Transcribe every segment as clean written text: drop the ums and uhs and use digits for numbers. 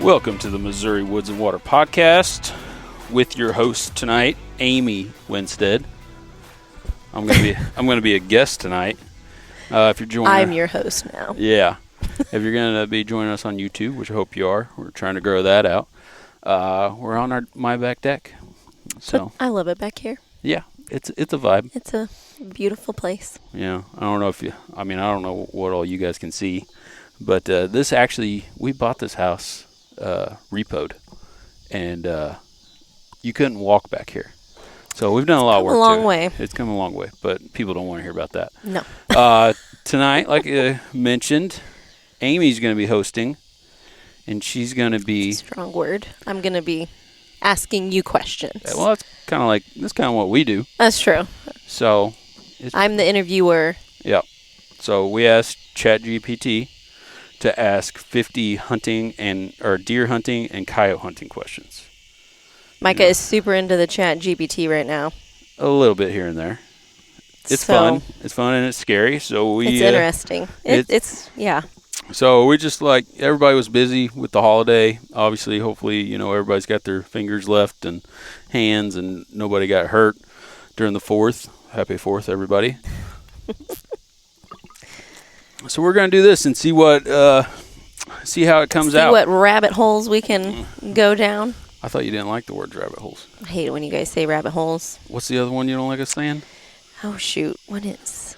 Welcome to the Missouri Woods and Water Podcast with your host tonight, Amy Winstead. I'm gonna be a guest tonight. If you're joining, I'm your host now. Yeah. If you're gonna be joining us on YouTube, which I hope you are, we're trying to grow that out. We're on my back deck. So but I love it back here. Yeah, it's a vibe. It's a beautiful place. Yeah, I don't know what all you guys can see, but we bought this house repoed, and you couldn't walk back here. So we've done a lot of work. It's come a long way. It's come a long way, but people don't want to hear about that. No. Tonight, like I mentioned, Amy's going to be hosting, and she's going to be... Strong word. I'm going to be asking you questions. Well, that's kind of what we do. That's true. So... I'm the interviewer. Yeah. So we asked ChatGPT to ask 50 deer hunting and coyote hunting questions. Micah is super into the ChatGPT right now. A little bit here and there. It's fun. It's fun and it's scary. So it's interesting. It's yeah. So we just everybody was busy with the holiday. Obviously, hopefully, everybody's got their fingers left and hands and nobody got hurt during the 4th. Happy 4th, everybody. So we're going to do this and see how it comes out. See what rabbit holes we can go down. I thought you didn't like the word rabbit holes. I hate it when you guys say rabbit holes. What's the other one you don't like us saying? Oh, shoot. What is?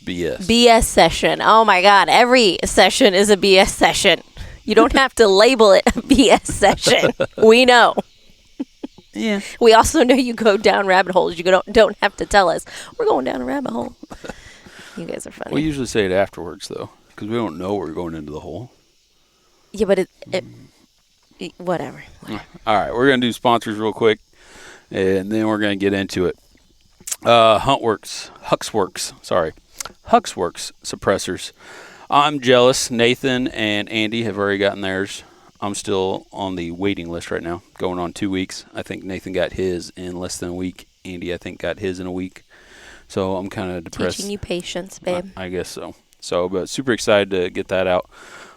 BS. BS session. Oh, my God. Every session is a BS session. You don't have to label it a BS session. We know. Yeah. We also know you go down rabbit holes. You don't have to tell us. We're going down a rabbit hole. You guys are funny. We usually say it afterwards, though, because we don't know we're going into the hole. Yeah, but whatever. All right, we're going to do sponsors real quick, and then we're going to get into it. Huxworks suppressors. I'm jealous. Nathan and Andy have already gotten theirs. I'm still on the waiting list right now, going on 2 weeks. I think Nathan got his in less than a week. Andy, I think, got his in a week. So I'm kind of depressed. Teaching you patience, babe. I guess so. But super excited to get that out.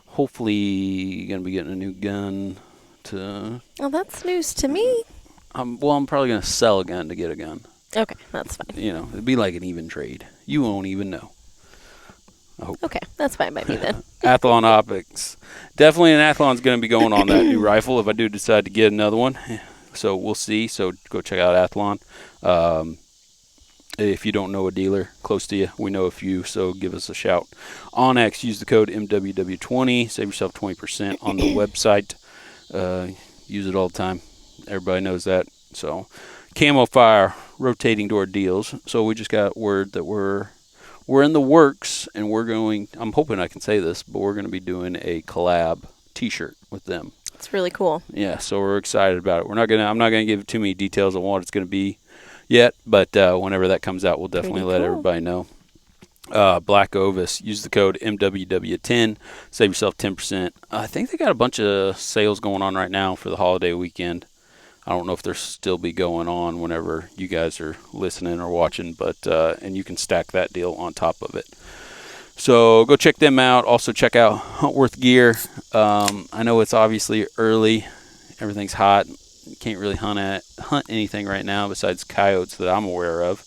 Hopefully going to be getting a new gun to... Oh, that's news to me. I'm probably going to sell a gun to get a gun. Okay, that's fine. It'd be like an even trade. You won't even know. I hope. Okay, that's fine by me then. Athlon Optics. Definitely an Athlon's going to be going on that new rifle if I do decide to get another one. So we'll see. So go check out Athlon. If you don't know a dealer close to you, we know a few, so give us a shout. Onyx, use the code MWW20. Save yourself 20% on the website. Use it all the time. Everybody knows that. So Camofire, rotating door deals. So we just got word that we're in the works, and I'm hoping I can say this, but we're going to be doing a collab T-shirt with them. It's really cool. Yeah, so we're excited about it. I'm not going to give too many details on what it's going to be yet, but whenever that comes out, we'll definitely let everybody know. Black Ovis, use the code MWW10, save yourself 10%. I think they got a bunch of sales going on right now for the holiday weekend. I don't know if they'll still be going on whenever you guys are listening or watching, but and you can stack that deal on top of it. So go check them out. Also check out Huntworth Gear. I know it's obviously early. Everything's hot. You can't really hunt anything right now besides coyotes that I'm aware of.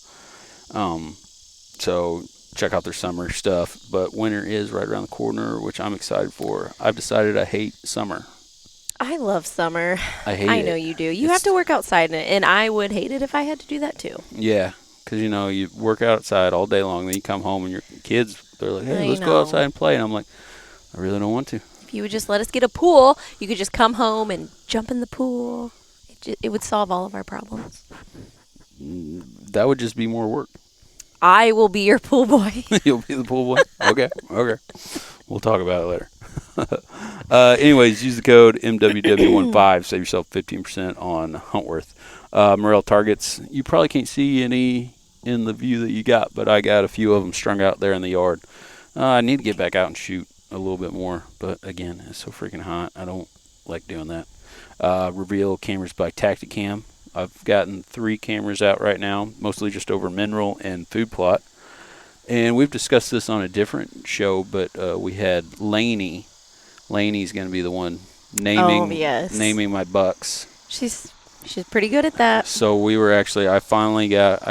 So check out their summer stuff. But winter is right around the corner, which I'm excited for. I've decided I hate summer. I love summer. I know you do. You have to work outside in it, and I would hate it if I had to do that too. Yeah, because, you work outside all day long, then you come home and your kids, they're like, hey, let's go outside and play. And I'm like, I really don't want to. If you would just let us get a pool, you could just come home and jump in the pool. It would solve all of our problems. That would just be more work. I will be your pool boy. You'll be the pool boy? Okay. We'll talk about it later. Anyways, use the code MWW15. Save yourself 15% on Huntworth. Morel targets. You probably can't see any in the view that you got, but I got a few of them strung out there in the yard. I need to get back out and shoot a little bit more, but again, it's so freaking hot. I don't like doing that. Reveal cameras by Tacticam. I've gotten 3 cameras out right now, mostly just over mineral and food plot. And we've discussed this on a different show, but we had Laney. Laney's going to be the one naming my bucks. She's pretty good at that. So we were actually, I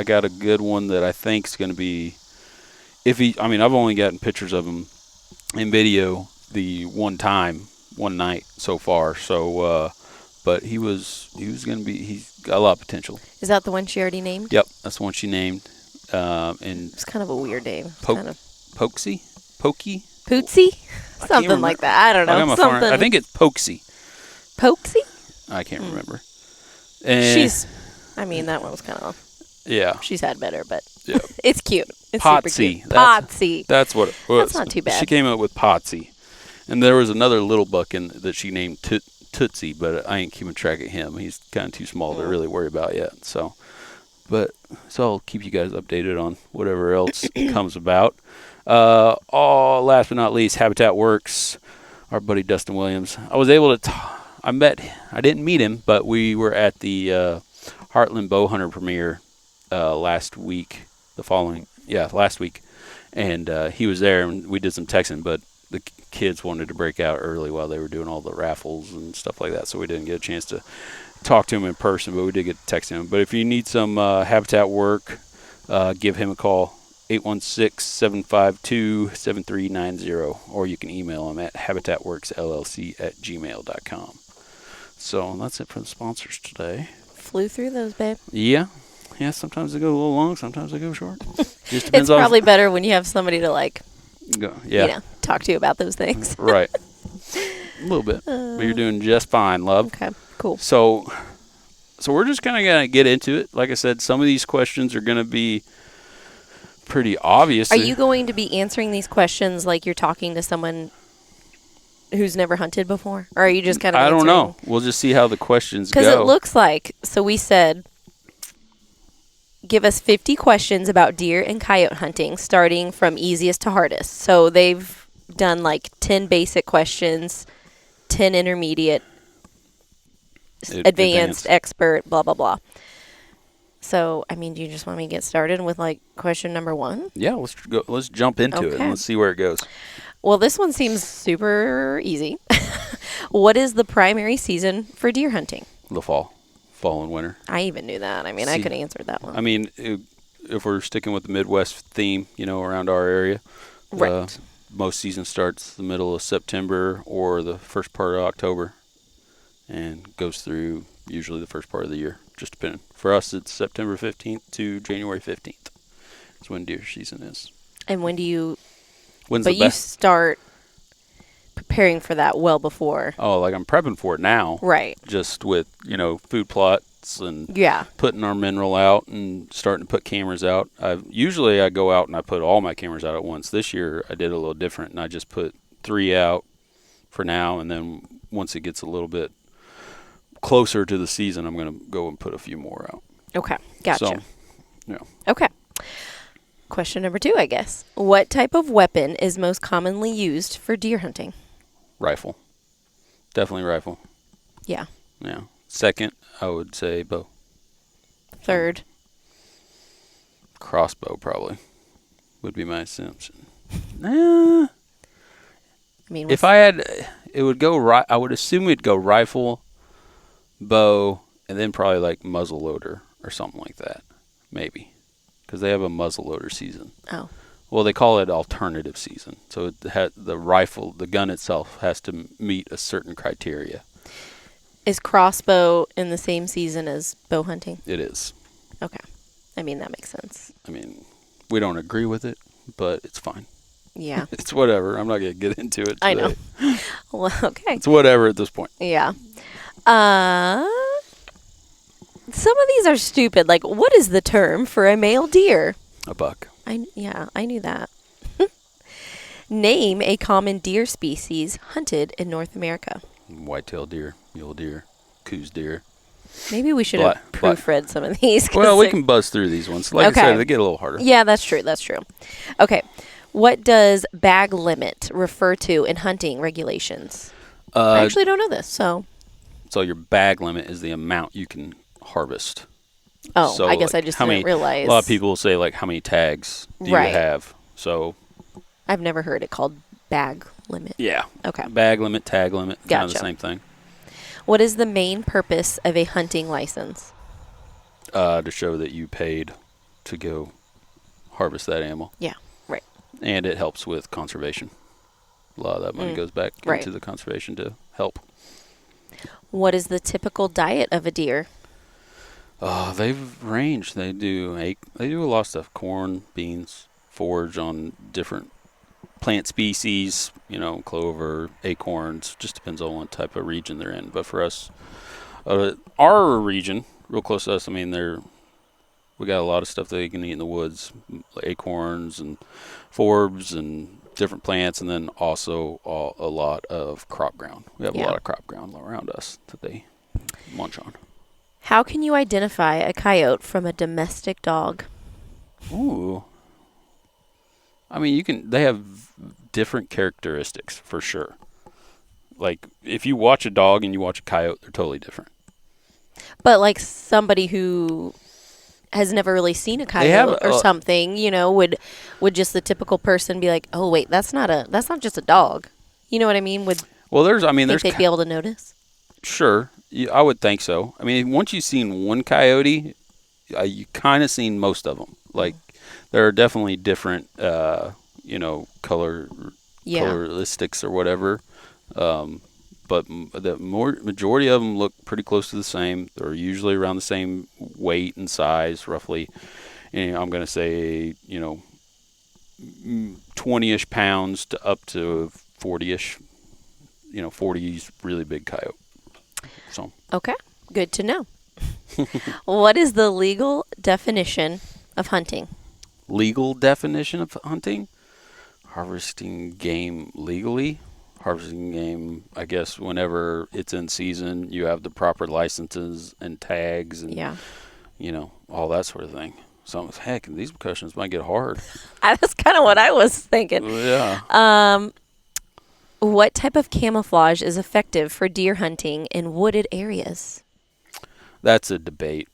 got a good one that I think is going to be, I've only gotten pictures of him in video the one night so far. So, but he's got a lot of potential. Is that the one she already named? Yep, that's the one she named. And it's kind of a weird name. Pokey? Pootsy? Something like that. I don't know. I think it's Pokesy. Pokesy? I can't remember. And that one was kind of. Yeah. She's had better, but yeah. It's cute. It's Potsy. super cute. Potsy. That's what it was. That's not too bad. She came up with Potsy. And there was another little buck that she named Tootsie, but I ain't keeping track of him. He's kind of too small to really worry about yet. So I'll keep you guys updated on whatever else comes about. Last but not least, Habitat Works, our buddy Dustin Williams. I was able to I didn't meet him, but we were at the Heartland Bowhunter premiere last week, last week. And he was there, and we did some texting, but the kids wanted to break out early while they were doing all the raffles and stuff like that, so we didn't get a chance to talk to him in person, but we did get to text him. But if you need some habitat work, give him a call, 816-752-7390, or you can email him at habitatworksllc@gmail.com. So that's it for the sponsors today. Flew through those, babe. Yeah, sometimes they go a little long, sometimes they go short. Just It's depends probably better when you have somebody to talk to you about those things. Right. A little bit. But you're doing just fine, love. Okay, cool. So we're just kind of going to get into it. Like I said, some of these questions are going to be pretty obvious. Are you going to be answering these questions like you're talking to someone who's never hunted before? Or are you just kind of I don't know. We'll just see how the questions go. Because it looks like, so we said, give us 50 questions about deer and coyote hunting, starting from easiest to hardest. So they've done like 10 basic questions, 10 intermediate, advanced, expert, blah, blah, blah. So, do you just want me to get started with like question number 1? Yeah, let's jump into it and let's see where it goes. Well, this one seems super easy. What is the primary season for deer hunting? The fall and winter. I even knew that. I could have answered that one. If we're sticking with the Midwest theme, around our area, right. Most season starts the middle of September or the first part of October and goes through usually the first part of the year, just depending. For us, it's September 15th to January 15th. That's when deer season is. And when do you... When's but the best? You start preparing for that well before. Oh, like I'm prepping for it now. Right. Just with, food plots and putting our mineral out and starting to put cameras out. Usually I go out and I put all my cameras out at once. This year I did a little different, and I just put 3 out for now, and then once it gets a little bit closer to the season, I'm going to go and put a few more out. Okay, gotcha. So, yeah. Okay. Question number 2, I guess. What type of weapon is most commonly used for deer hunting? Rifle. Definitely rifle. Yeah. Yeah. Second, I would say bow. Third? Crossbow probably would be my assumption. If I had, it would go I would assume it'd go rifle, bow, and then probably like muzzle loader or something like that, maybe, because they have a muzzle loader season. Oh. Well, they call it alternative season. So the rifle, the gun itself, has to meet a certain criteria. Is crossbow in the same season as bow hunting? It is. Okay. That makes sense. We don't agree with it, but it's fine. Yeah. It's whatever. I'm not going to get into it today. I know. Well, okay. It's whatever at this point. Yeah. Some of these are stupid. Like, what is the term for a male deer? A buck. I knew that. Name a common deer species hunted in North America. White-tailed deer, mule deer, coos deer. Maybe we should have proofread some of these. Well, we can buzz through these ones. Like I said, they get a little harder. Yeah, that's true. Okay. What does bag limit refer to in hunting regulations? I actually don't know this, so your bag limit is the amount you can harvest. Oh, so I guess I just didn't realize. A lot of people will say, like, how many tags do you have? So I've never heard it called bag limit. Yeah. Okay. Bag limit, tag limit, kind of the same thing. What is the main purpose of a hunting license? To show that you paid to go harvest that animal. Yeah, right. And it helps with conservation. A lot of that money goes back into the conservation to help. What is the typical diet of a deer? They've ranged. They do a lot of stuff: corn, beans, forage on different plant species. Clover, acorns. Just depends on what type of region they're in. But for us, our region, real close to us, we got a lot of stuff that you can eat in the woods, acorns and forbs and different plants, and then also a lot of crop ground. We have a lot of crop ground around us that they munch on. How can you identify a coyote from a domestic dog? Ooh. They have different characteristics for sure. Like, if you watch a dog and you watch a coyote, they're totally different. But like somebody who has never really seen a coyote or something, would just the typical person be like, "Oh wait, that's not just a dog." You know what I mean? They'd be able to notice? Sure, I would think so. Once you've seen one coyote, you kind of seen most of them. Like, there are definitely different, coloristics or whatever. But the majority of them look pretty close to the same. They're usually around the same weight and size, roughly. And I'm going to say, 20-ish pounds to up to 40-ish. 40's really big coyote. So. Okay, good to know. What is the legal definition of hunting? Legal definition of hunting? Harvesting game legally. Harvesting game, I guess, whenever it's in season, you have the proper licenses and tags and, all that sort of thing. So, heck, these questions might get hard. That's kind of what I was thinking. Yeah. What type of camouflage is effective for deer hunting in wooded areas? That's a debate.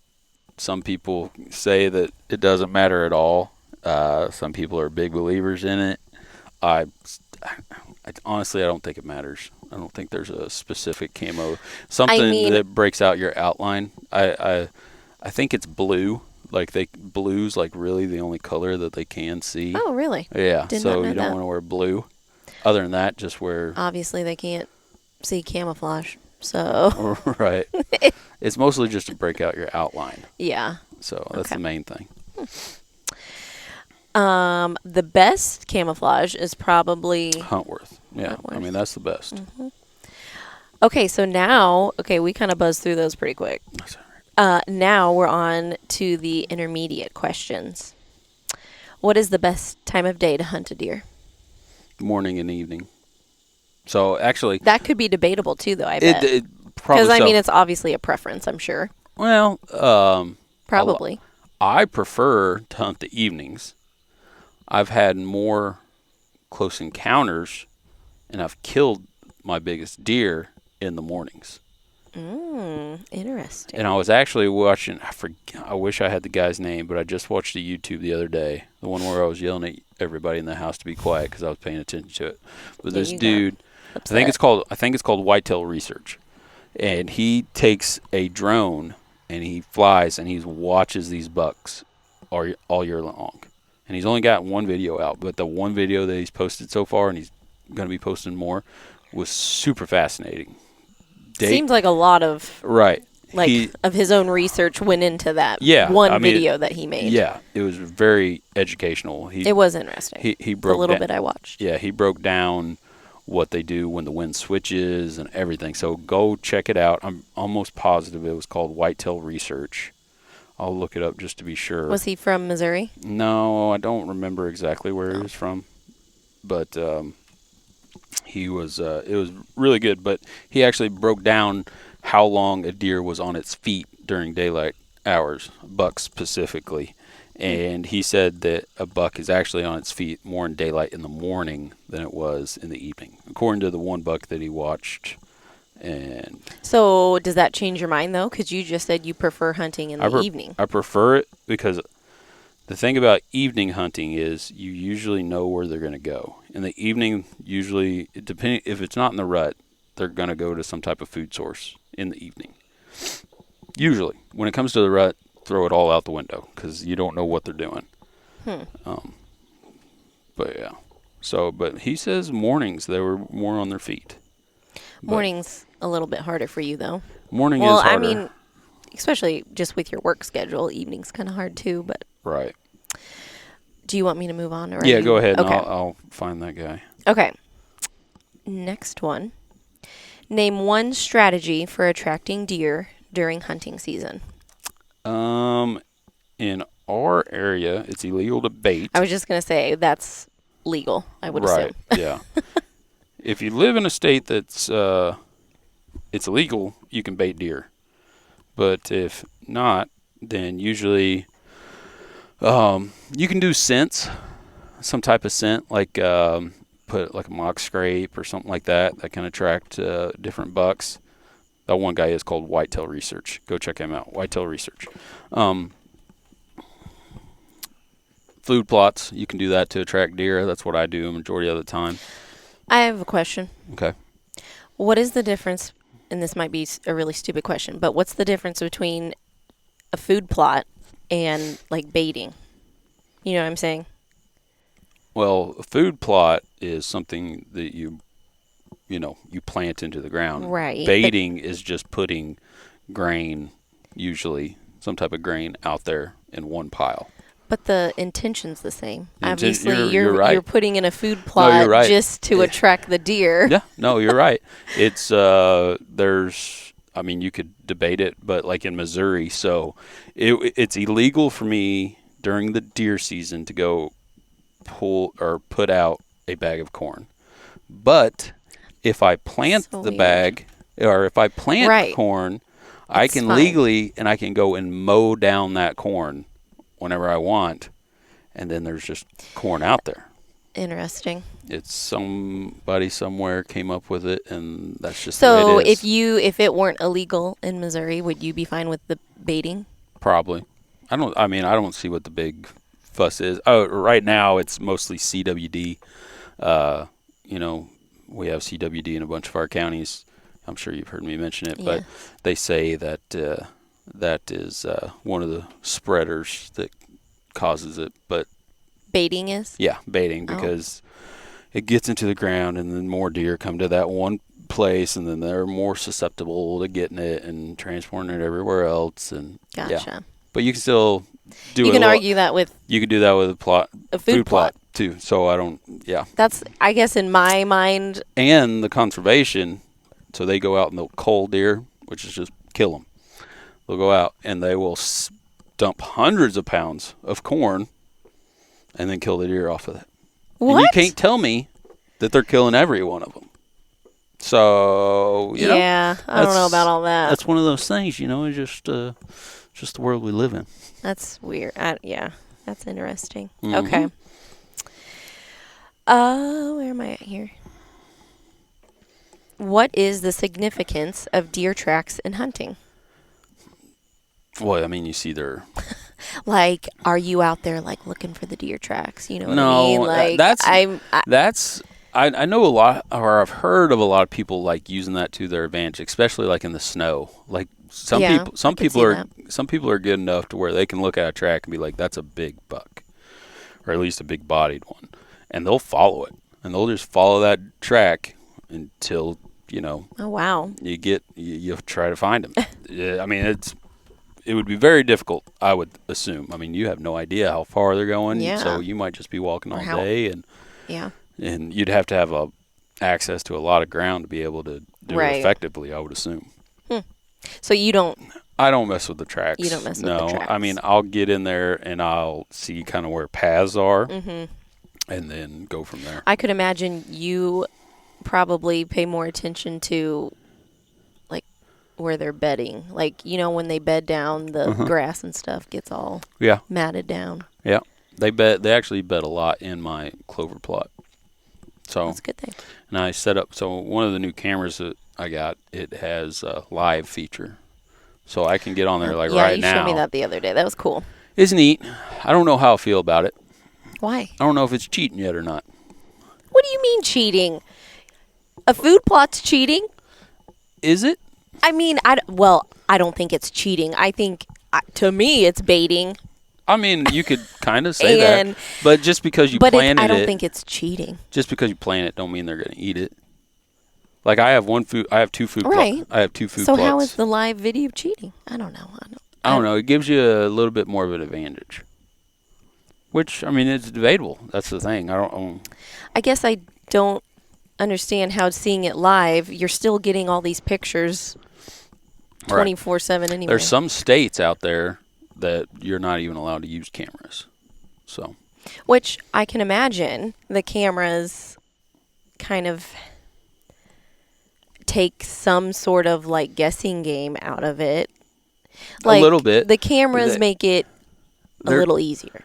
Some people say that it doesn't matter at all. Some people are big believers in it. Honestly, I don't think it matters. I don't think there's a specific camo. Something that breaks out your outline. I think it's blue. Blue's like really the only color that they can see. Oh, really? Yeah. So you don't want to wear blue. Other than that, just wear. Obviously, they can't see camouflage. So. Right. It's mostly just to break out your outline. Yeah. So that's the main thing. The best camouflage is probably Huntworth. Yeah, Huntworth. That's the best. Mm-hmm. Okay, so now, we kind of buzzed through those pretty quick. That's all right. Now we're on to the intermediate questions. What is the best time of day to hunt a deer? Morning and evening. So actually, that could be debatable too, though. I bet. Because it's obviously a preference. I'm sure. Well, probably. I prefer to hunt the evenings. I've had more close encounters, and I've killed my biggest deer in the mornings. Interesting. And I was actually watching, I wish I had the guy's name, but I just watched a YouTube the other day, the one where I was yelling at everybody in the house to be quiet because I was paying attention to it. But this dude, I think it's called Whitetail Research, and he takes a drone and he flies and he watches these bucks all year long. And he's only got one video out, but the one video that he's posted so far, and he's going to be posting more, was super fascinating. Seems like a lot of of his own research went into that video that he made. Yeah, it was very educational. It was interesting. He broke a little bit I watched. Yeah, he broke down what they do when the wind switches and everything. So go check it out. I'm almost positive it was called Whitetail Research. I'll look it up just to be sure. Was he from Missouri? No, I don't remember exactly where he was from, but he was. It was really good. But he actually broke down how long a deer was on its feet during daylight hours, buck specifically, and he said that a buck is actually on its feet more in daylight in the morning than it was in the evening, according to the one buck that he watched. And so does that change your mind, though? Because you just said you prefer hunting in the evening. I prefer it because the thing about evening hunting is you usually know where they're going to go. In the evening, usually, depending if it's not in the rut, they're going to go to some type of food source. in the evening. Usually. When it comes to the rut, throw it all out the window because you don't know what they're doing. But yeah. So, but he says mornings they were more on their feet. Morning's a little bit harder for you, though. Morning is harder. I mean, especially just with your work schedule, evening's kind of hard too. But right. Do you want me to move on? Or yeah, go ahead. Okay. And I'll find that guy. Okay. Next one. Name one strategy for attracting deer during hunting season. In our area, it's illegal to bait. I was just going to say that's legal, I would assume. Right, yeah. If you live in a state that's it's illegal, you can bait deer. But if not, then usually you can do scents, some type of scent, like put like a mock scrape or something like that can attract different bucks. That one guy is called Whitetail Research. Go check him out, Whitetail Research. Food plots, you can do that to attract deer. That's what I do a majority of the time. I have a question. Okay. What is the difference, and this might be a really stupid question, but what's the difference between a food plot and like baiting? You know what I'm saying? Well, a food plot is something that you plant into the ground. Right. Baiting is just putting grain, usually some type of grain, out there in one pile. But the intention's the same. Obviously, you're right. You're putting in a food plot just to attract the deer. Yeah, no, you're right. It's you could debate it, but like in Missouri, so it's illegal for me during the deer season to go pull or put out a bag of corn. But if I plant bag, or if I plant corn, I can legally, and I can go and mow down that corn whenever I want, and then there's just corn out there. Interesting. It's somebody somewhere came up with it, and that's just so the way it is. If it weren't illegal in Missouri, would you be fine with the baiting? Probably. I don't see what the big fuss is. Oh, right now it's mostly CWD. We have CWD in a bunch of our counties. I'm sure you've heard me mention it, but they say that that is one of the spreaders that causes it. But baiting is? Yeah, baiting, because it gets into the ground, and then more deer come to that one place, and then they're more susceptible to getting it and transporting it everywhere else. And gotcha. Yeah. But you can still do it. You can argue that with. You could do that with a food plot too. So I don't. Yeah. That's, I guess, in my mind. And the conservation, so they go out and they'll cull deer, which is just kill them. They'll go out and they will dump hundreds of pounds of corn, and then kill the deer off of it. What? And you can't tell me that they're killing every one of them. So yeah, I don't know about all that. That's one of those things, it's just the world we live in. That's weird. That's interesting. Mm-hmm. Okay. Where am I at here? What is the significance of deer tracks in hunting? Well, you see their... Like, are you out there, like, looking for the deer tracks? You know what I mean? Like, I know a lot, or I've heard of a lot of people, like, using that to their advantage, especially, like, in the snow. Like, some people are good enough to where they can look at a track and be like, that's a big buck, or at least a big-bodied one. And they'll follow it. And they'll just follow that track until, Oh, wow. you try to find them. It would be very difficult, I would assume. You have no idea how far they're going, so you might just be walking all day, and you'd have to have access to a lot of ground to be able to do it effectively, I would assume. So you don't... I don't mess with the tracks. You don't mess with the tracks. No, I'll get in there and I'll see kind of where paths are, and then go from there. I could imagine you probably pay more attention to... where they're bedding, like when they bed down, the grass and stuff gets all matted down. Yeah, they actually bed a lot in my clover plot. So that's a good thing. And I set up, so one of the new cameras that I got, it has a live feature, so I can get on there right now. Yeah, you showed me that the other day. That was cool. It's neat. I don't know how I feel about it. Why? I don't know if it's cheating yet or not. What do you mean cheating? A food plot's cheating? Is it? I mean, I don't think it's cheating. I think, to me, it's baiting. I mean, you could kind of say that, but just because you planted it, I don't think it's cheating. Just because you plant it, don't mean they're going to eat it. Like I have two food. Right. I have 2 food So plots. how is the live video cheating? I don't know. I don't know. It gives you a little bit more of an advantage. Which, I mean, it's debatable. That's the thing. I guess I don't understand how seeing it live, you're still getting all these pictures 24/7 anyway. There's some states out there that you're not even allowed to use cameras. So, which I can imagine the cameras kind of take some sort of like guessing game out of it. Like, a little bit. The cameras make it a little easier.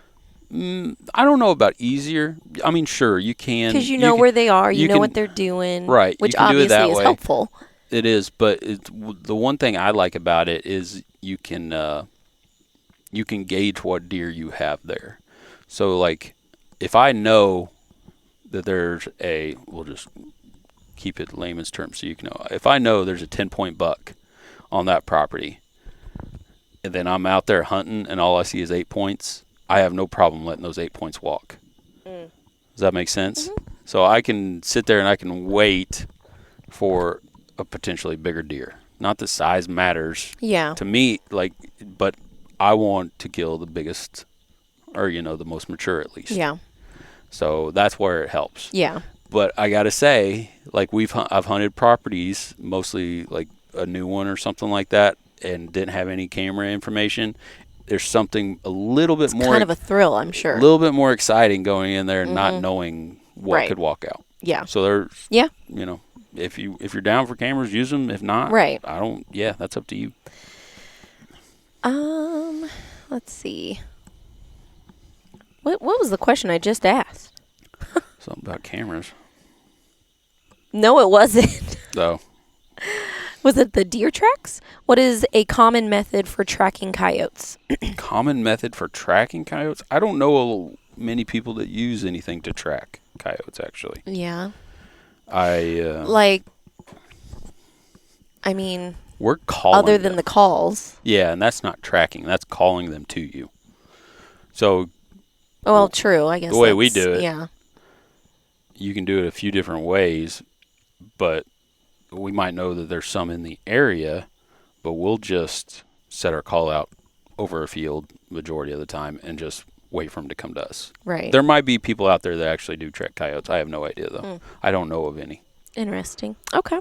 I don't know about easier. I mean, sure, you can. Because you know where they are. You know what they're doing. Right. Which you can obviously do it that is way. helpful. It is, but the one thing I like about it is you can gauge what deer you have there. So, like, if I know that we'll just keep it layman's terms so you can know. If I know there's a 10-point buck on that property, and then I'm out there hunting and all I see is 8 points, I have no problem letting those 8 points walk. Does that make sense? Mm-hmm. So I can sit there and I can wait for a potentially bigger deer. Not that size matters to me, but I want to kill the biggest, or the most mature at least. Yeah. So that's where it helps. Yeah. But I gotta say, like I've hunted properties, mostly like a new one or something like that, and didn't have any camera information. There's something a little bit more kind of a thrill, I'm sure. A little bit more exciting going in there and not knowing what could walk out. Yeah. So there's if you're down for cameras, use them. If not, that's up to you. Let's see. What was the question I just asked? Something about cameras. No, it wasn't. No. Was it the deer tracks? What is a common method for tracking coyotes? Common method for tracking coyotes? I don't know many people that use anything to track coyotes, actually. Yeah. We're calling other than the calls. Yeah, and that's not tracking. That's calling them to you. So. Well, true. I guess the way we do it. Yeah. You can do it a few different ways, but we might know that there's some in the area, but we'll just set our call out over a field majority of the time and just wait for them to come to us. Right. There might be people out there that actually do track coyotes. I have no idea, though. I don't know of any. Interesting. Okay.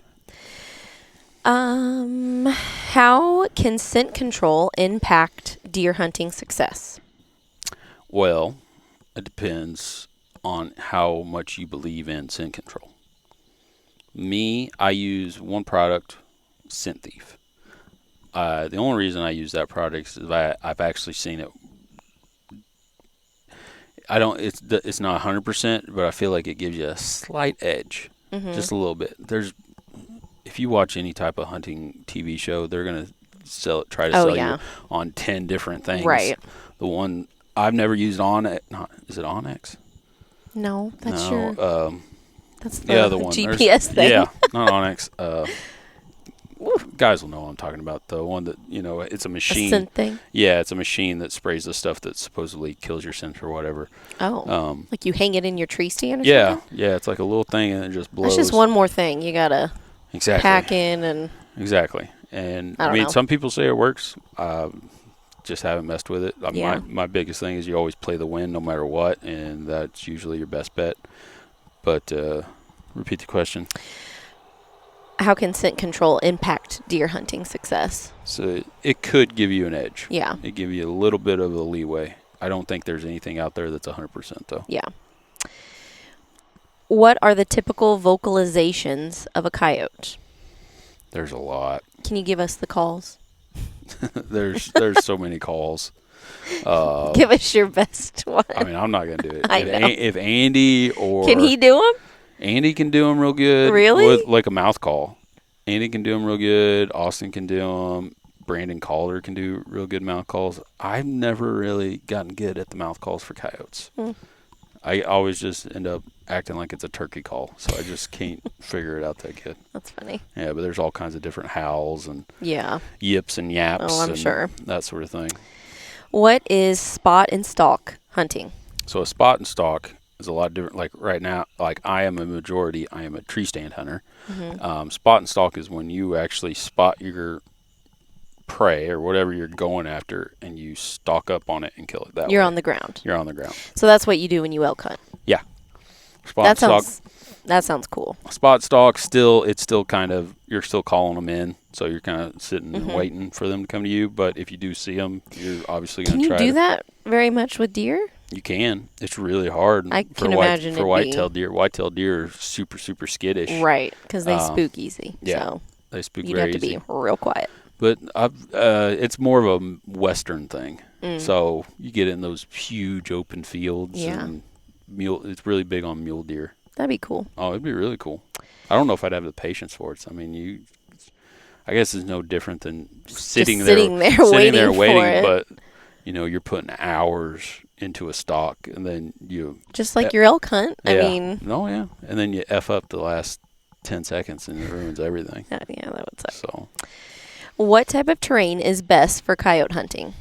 How can scent control impact deer hunting success? Well, it depends on how much you believe in scent control. Me, I use one product, Scent Thief. The only reason I use that product is I've actually seen it. It's not 100%, but I feel like it gives you a slight edge, just a little bit. If you watch any type of hunting TV show, they're gonna try to sell you on 10 different things. Right. The one I've never used is it Onyx? No, that's that's the other one. GPS thing. Yeah, not Onyx. Guys will know what I'm talking about. The one that, it's a machine. A scent thing? Yeah, it's a machine that sprays the stuff that supposedly kills your scent or whatever. Oh. Like you hang it in your tree stand or something? Yeah, it's like a little thing and it just blows. That's just one more thing you got to pack in and... Exactly. And I mean, some people say it works. Just haven't messed with it. My biggest thing is you always play the wind no matter what, and that's usually your best bet. But repeat the question. How can scent control impact deer hunting success? So it could give you an edge. Yeah. It give you a little bit of a leeway. I don't think there's anything out there that's 100% though. Yeah. What are the typical vocalizations of a coyote? There's a lot. Can you give us the calls? There's so many calls. Give us your best one. I mean, I'm not going to do it. I know. If Andy or... Can he do them? Andy can do them real good. Really? With like a mouth call. Andy can do them real good. Austin can do them. Brandon Calder can do real good mouth calls. I've never really gotten good at the mouth calls for coyotes. I always just end up acting like it's a turkey call. So I just can't figure it out that good. That's funny. Yeah, but there's all kinds of different howls and Yeah. yips and yaps. Oh, I'm sure. That sort of thing. What is spot and stalk hunting? So a spot and stalk is a lot different. Like right now, like I am a tree stand hunter. Mm-hmm. Spot and stalk is when you actually spot your prey or whatever you're going after and you stalk up on it and kill it that way. You're on the ground. You're on the ground. So that's what you do when you elk hunt. Yeah. Spot stalk. That sounds cool. Spot stalk it's still kind of, you're still calling them in. So you're kind of sitting and waiting for them to come to you. But if you do see them, you're obviously going to try. Can you do that very much with deer? You can. It's really hard. I can imagine for whitetail deer. Whitetail deer are super, super skittish. Right, because they spook easy. Yeah, so they spook you'd very have to easy. be real quiet. But it's more of a Western thing. So you get in those huge open fields. Yeah. And it's really big on mule deer. That'd be cool. Oh, it'd be really cool. I don't know if I'd have the patience for it. So, I mean, I guess it's no different than sitting there waiting for it. But, you're putting hours into a stalk, and then you just like your elk hunt. Yeah. I mean, and then you F up the last 10 seconds, and it ruins everything. Yeah, that would suck. So, what type of terrain is best for coyote hunting?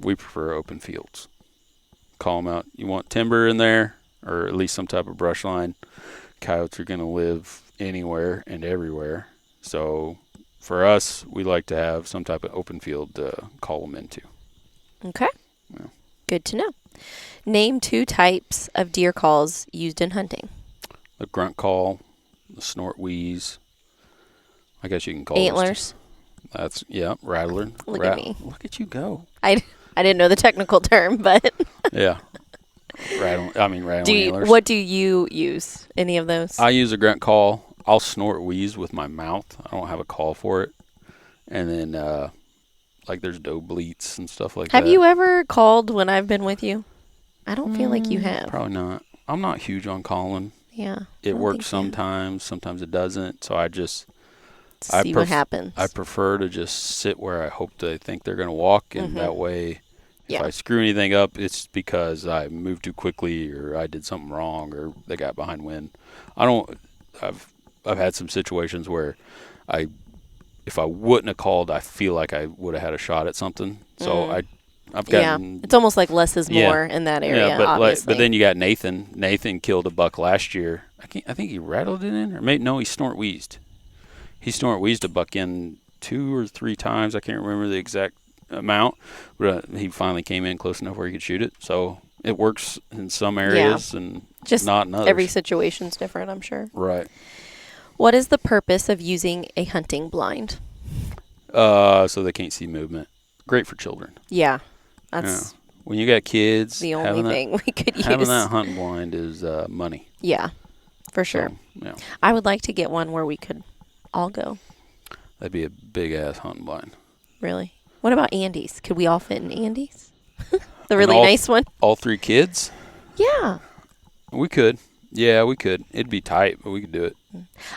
we prefer open fields. Call them out. You want timber in there, or at least some type of brush line. Coyotes are going to live anywhere and everywhere. So, for us, we like to have some type of open field to call them into. Okay. Yeah. Good to know. Name 2 types of deer calls used in hunting. The grunt call, the snort wheeze. I guess you can call antlers. That's rattler. Look at me. Look at you go. I didn't know the technical term, but yeah. Rattling antlers. What do you use? Any of those? I use a grunt call. I'll snort wheeze with my mouth. I don't have a call for it. And then there's doe bleats and stuff like that. Have you ever called when I've been with you? I don't feel like you have. Probably not. I'm not huge on calling. Yeah. It works sometimes. Sometimes it doesn't. So I just see what happens. I prefer to just sit where I hope they think they're going to walk, and that way, if I screw anything up, it's because I moved too quickly, or I did something wrong, or they got behind wind. I've had some situations where if I wouldn't have called, I feel like I would have had a shot at something. So I've gotten. It's almost like less is more in that area. Yeah, but obviously. but then you got Nathan. Nathan killed a buck last year. I think he rattled it in, or no, he snort wheezed. He snort wheezed a buck in 2 or 3 times. I can't remember the exact amount, but he finally came in close enough where he could shoot it. So it works in some areas and just not in others. Every situation's different, I'm sure. Right. What is the purpose of using a hunting blind? So they can't see movement. Great for children. Yeah. That's when you got kids. the only thing we could use. Having that hunting blind is money. Yeah, for sure. So, I would like to get one where we could all go. That'd be a big ass hunting blind. Really? What about Andy's? Could we all fit in Andy's? The really nice one? All 3 kids? Yeah. We could. Yeah, we could. It'd be tight, but we could do it.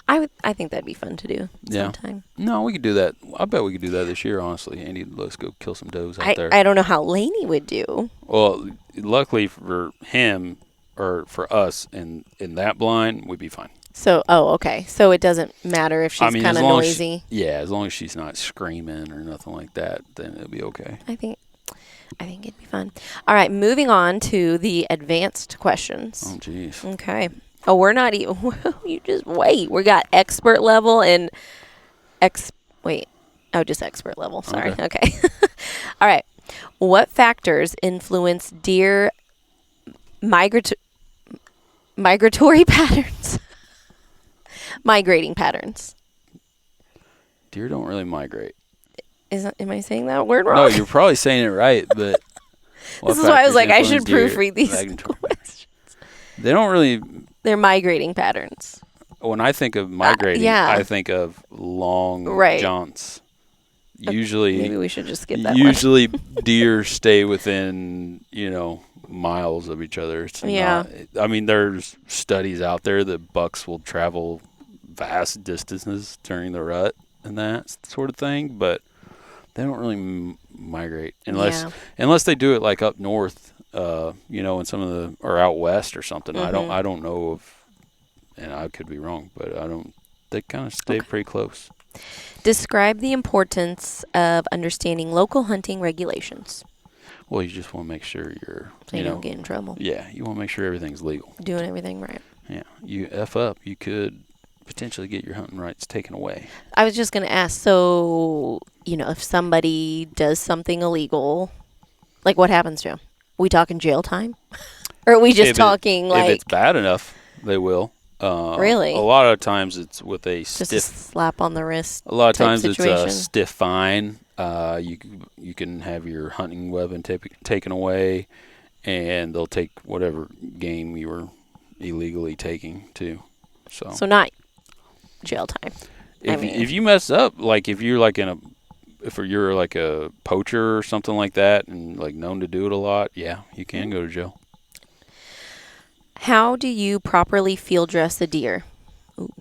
I think that'd be fun to do sometime. No, we could do that. I bet we could do that this year, honestly. Andy, let's go kill some does out there. I don't know how Lainey would do. Well, luckily for him, or for us, in that blind, we'd be fine. So, okay. So it doesn't matter if she's kind of noisy. As long as she's not screaming or nothing like that, then it'll be okay. I think it'd be fun. All right, moving on to the advanced questions. Oh, jeez. Okay. Oh, we're not even. You just wait. We got expert level and just expert level. Sorry. Okay. All right. What factors influence deer migratory patterns? Migrating patterns. Deer don't really migrate. Am I saying that word wrong? No, you're probably saying it right, but this is why I was like, I should proofread these questions. They don't really. They're migrating patterns. When I think of migrating, I think of long jaunts. Usually, maybe we should just skip that. Usually, deer stay within miles of each other. It's there's studies out there that bucks will travel vast distances during the rut and that sort of thing, but they don't really migrate unless they do it like up north in some of the, or out west or something. Mm-hmm. I don't know of, and I could be wrong, but they kind of stay pretty close. Describe the importance of understanding local hunting regulations. Well, you just want to make sure So you don't get in trouble. Yeah, you want to make sure everything's legal. Doing everything right. Yeah, you F up, you could potentially get your hunting rights taken away. I was just going to ask, so, if somebody does something illegal, like what happens to them? We talking jail time? Or are we just talking if it's bad enough, they will. Really? A lot of times it's with a just a slap on the wrist. A lot of times situation. It's a stiff fine. You can have your hunting weapon taken away, and they'll take whatever game you were illegally taking too. So not jail time. If you mess up, like if you're like if you're like a poacher or something like that, and like known to do it a lot, yeah, you can go to jail. How do you properly field dress a deer? Ooh.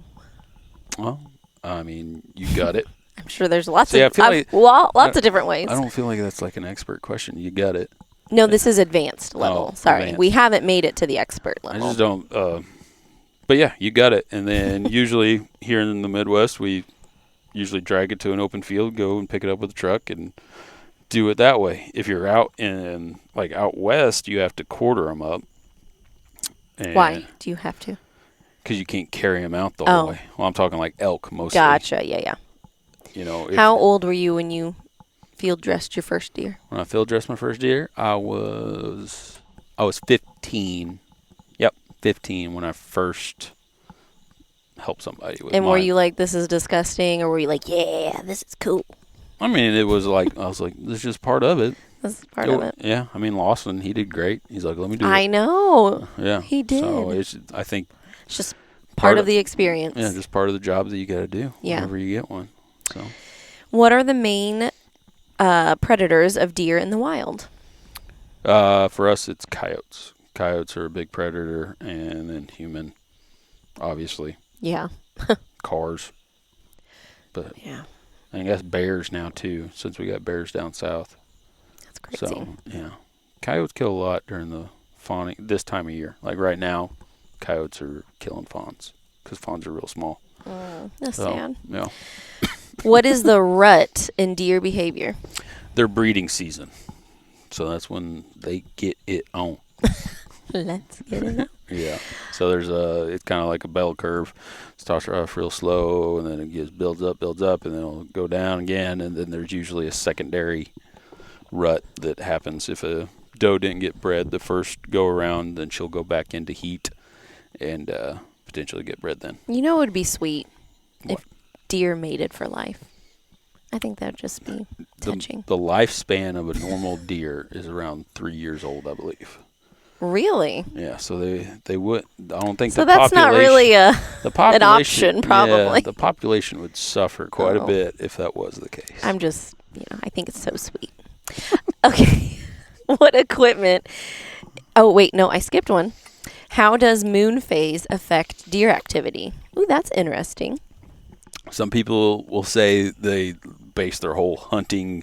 Well, I mean, you got it. I'm sure there's lots of different ways. I don't feel like that's like an expert question. You got it. No, this is advanced level. Sorry, advanced. We haven't made it to the expert level. I just don't. But yeah, you got it. And then usually here in the Midwest, we usually drag it to an open field, go and pick it up with a truck, and do it that way. If you're out out west, you have to quarter them up. Why do you have to? Because you can't carry them out the whole way. Well, I'm talking like elk mostly. Gotcha. Yeah. How old were you when you field dressed your first deer? When I field dressed my first deer, I was 15. Yep, 15 when I first helped somebody with. And were you like, this is disgusting, or were you like, yeah, this is cool? I mean, it was like, I was like, this is just part of it. This is part of it. Yeah, I mean, Lawson, he did great. He's like, let me do it. I know. Yeah, he did. So I think it's just part of the experience. Yeah, just part of the job that you got to do. Yeah. Whenever you get one. So, what are the main predators of deer in the wild? For us, it's coyotes. Coyotes are a big predator, and then human, obviously. Yeah. Cars. But yeah. I guess bears now too, since we got bears down south. That's crazy. So yeah, coyotes kill a lot during the fawning this time of year. Like right now, coyotes are killing fawns because fawns are real small. That's sad. Yeah. What is the rut in deer behavior? Their breeding season. So that's when they get it on. Let's get it on. Yeah. So it's kind of like a bell curve. It starts off real slow, and then it builds up, and then it'll go down again, and then there's usually a secondary rut that happens if a doe didn't get bred the first go around. Then she'll go back into heat and potentially get bred then. You know, it would be sweet if deer mated for life. I think that would just be touching. The lifespan of a normal deer is around 3 years old, I believe. Really? Yeah, so they would. I don't think so. That's not really an option, probably. Yeah, the population would suffer quite a bit if that was the case. I'm just, I think it's so sweet. Okay, what equipment? Oh wait, no, I skipped one. How does moon phase affect deer activity? Ooh, that's interesting. Some people will say they base their whole hunting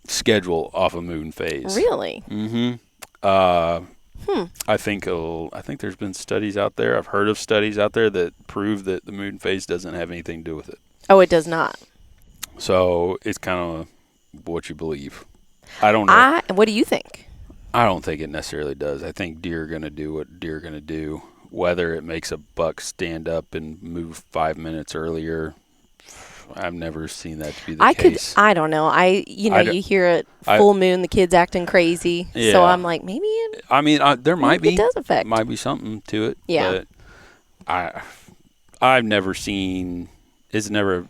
schedule off of moon phase. Really? Mm-hmm. I think there's been studies out there. I've heard of studies out there that prove that the moon phase doesn't have anything to do with it. Oh, it does not. So it's kind of what you believe. I don't know. What do you think? I don't think it necessarily does. I think deer are going to do what deer are going to do. Whether it makes a buck stand up and move 5 minutes earlier, I've never seen that to be the case. I don't know. You hear a full moon, the kid's acting crazy. Yeah. So I'm like, maybe it. I mean, there might be. It does affect. Might be something to it. Yeah. But I've never seen. It's never.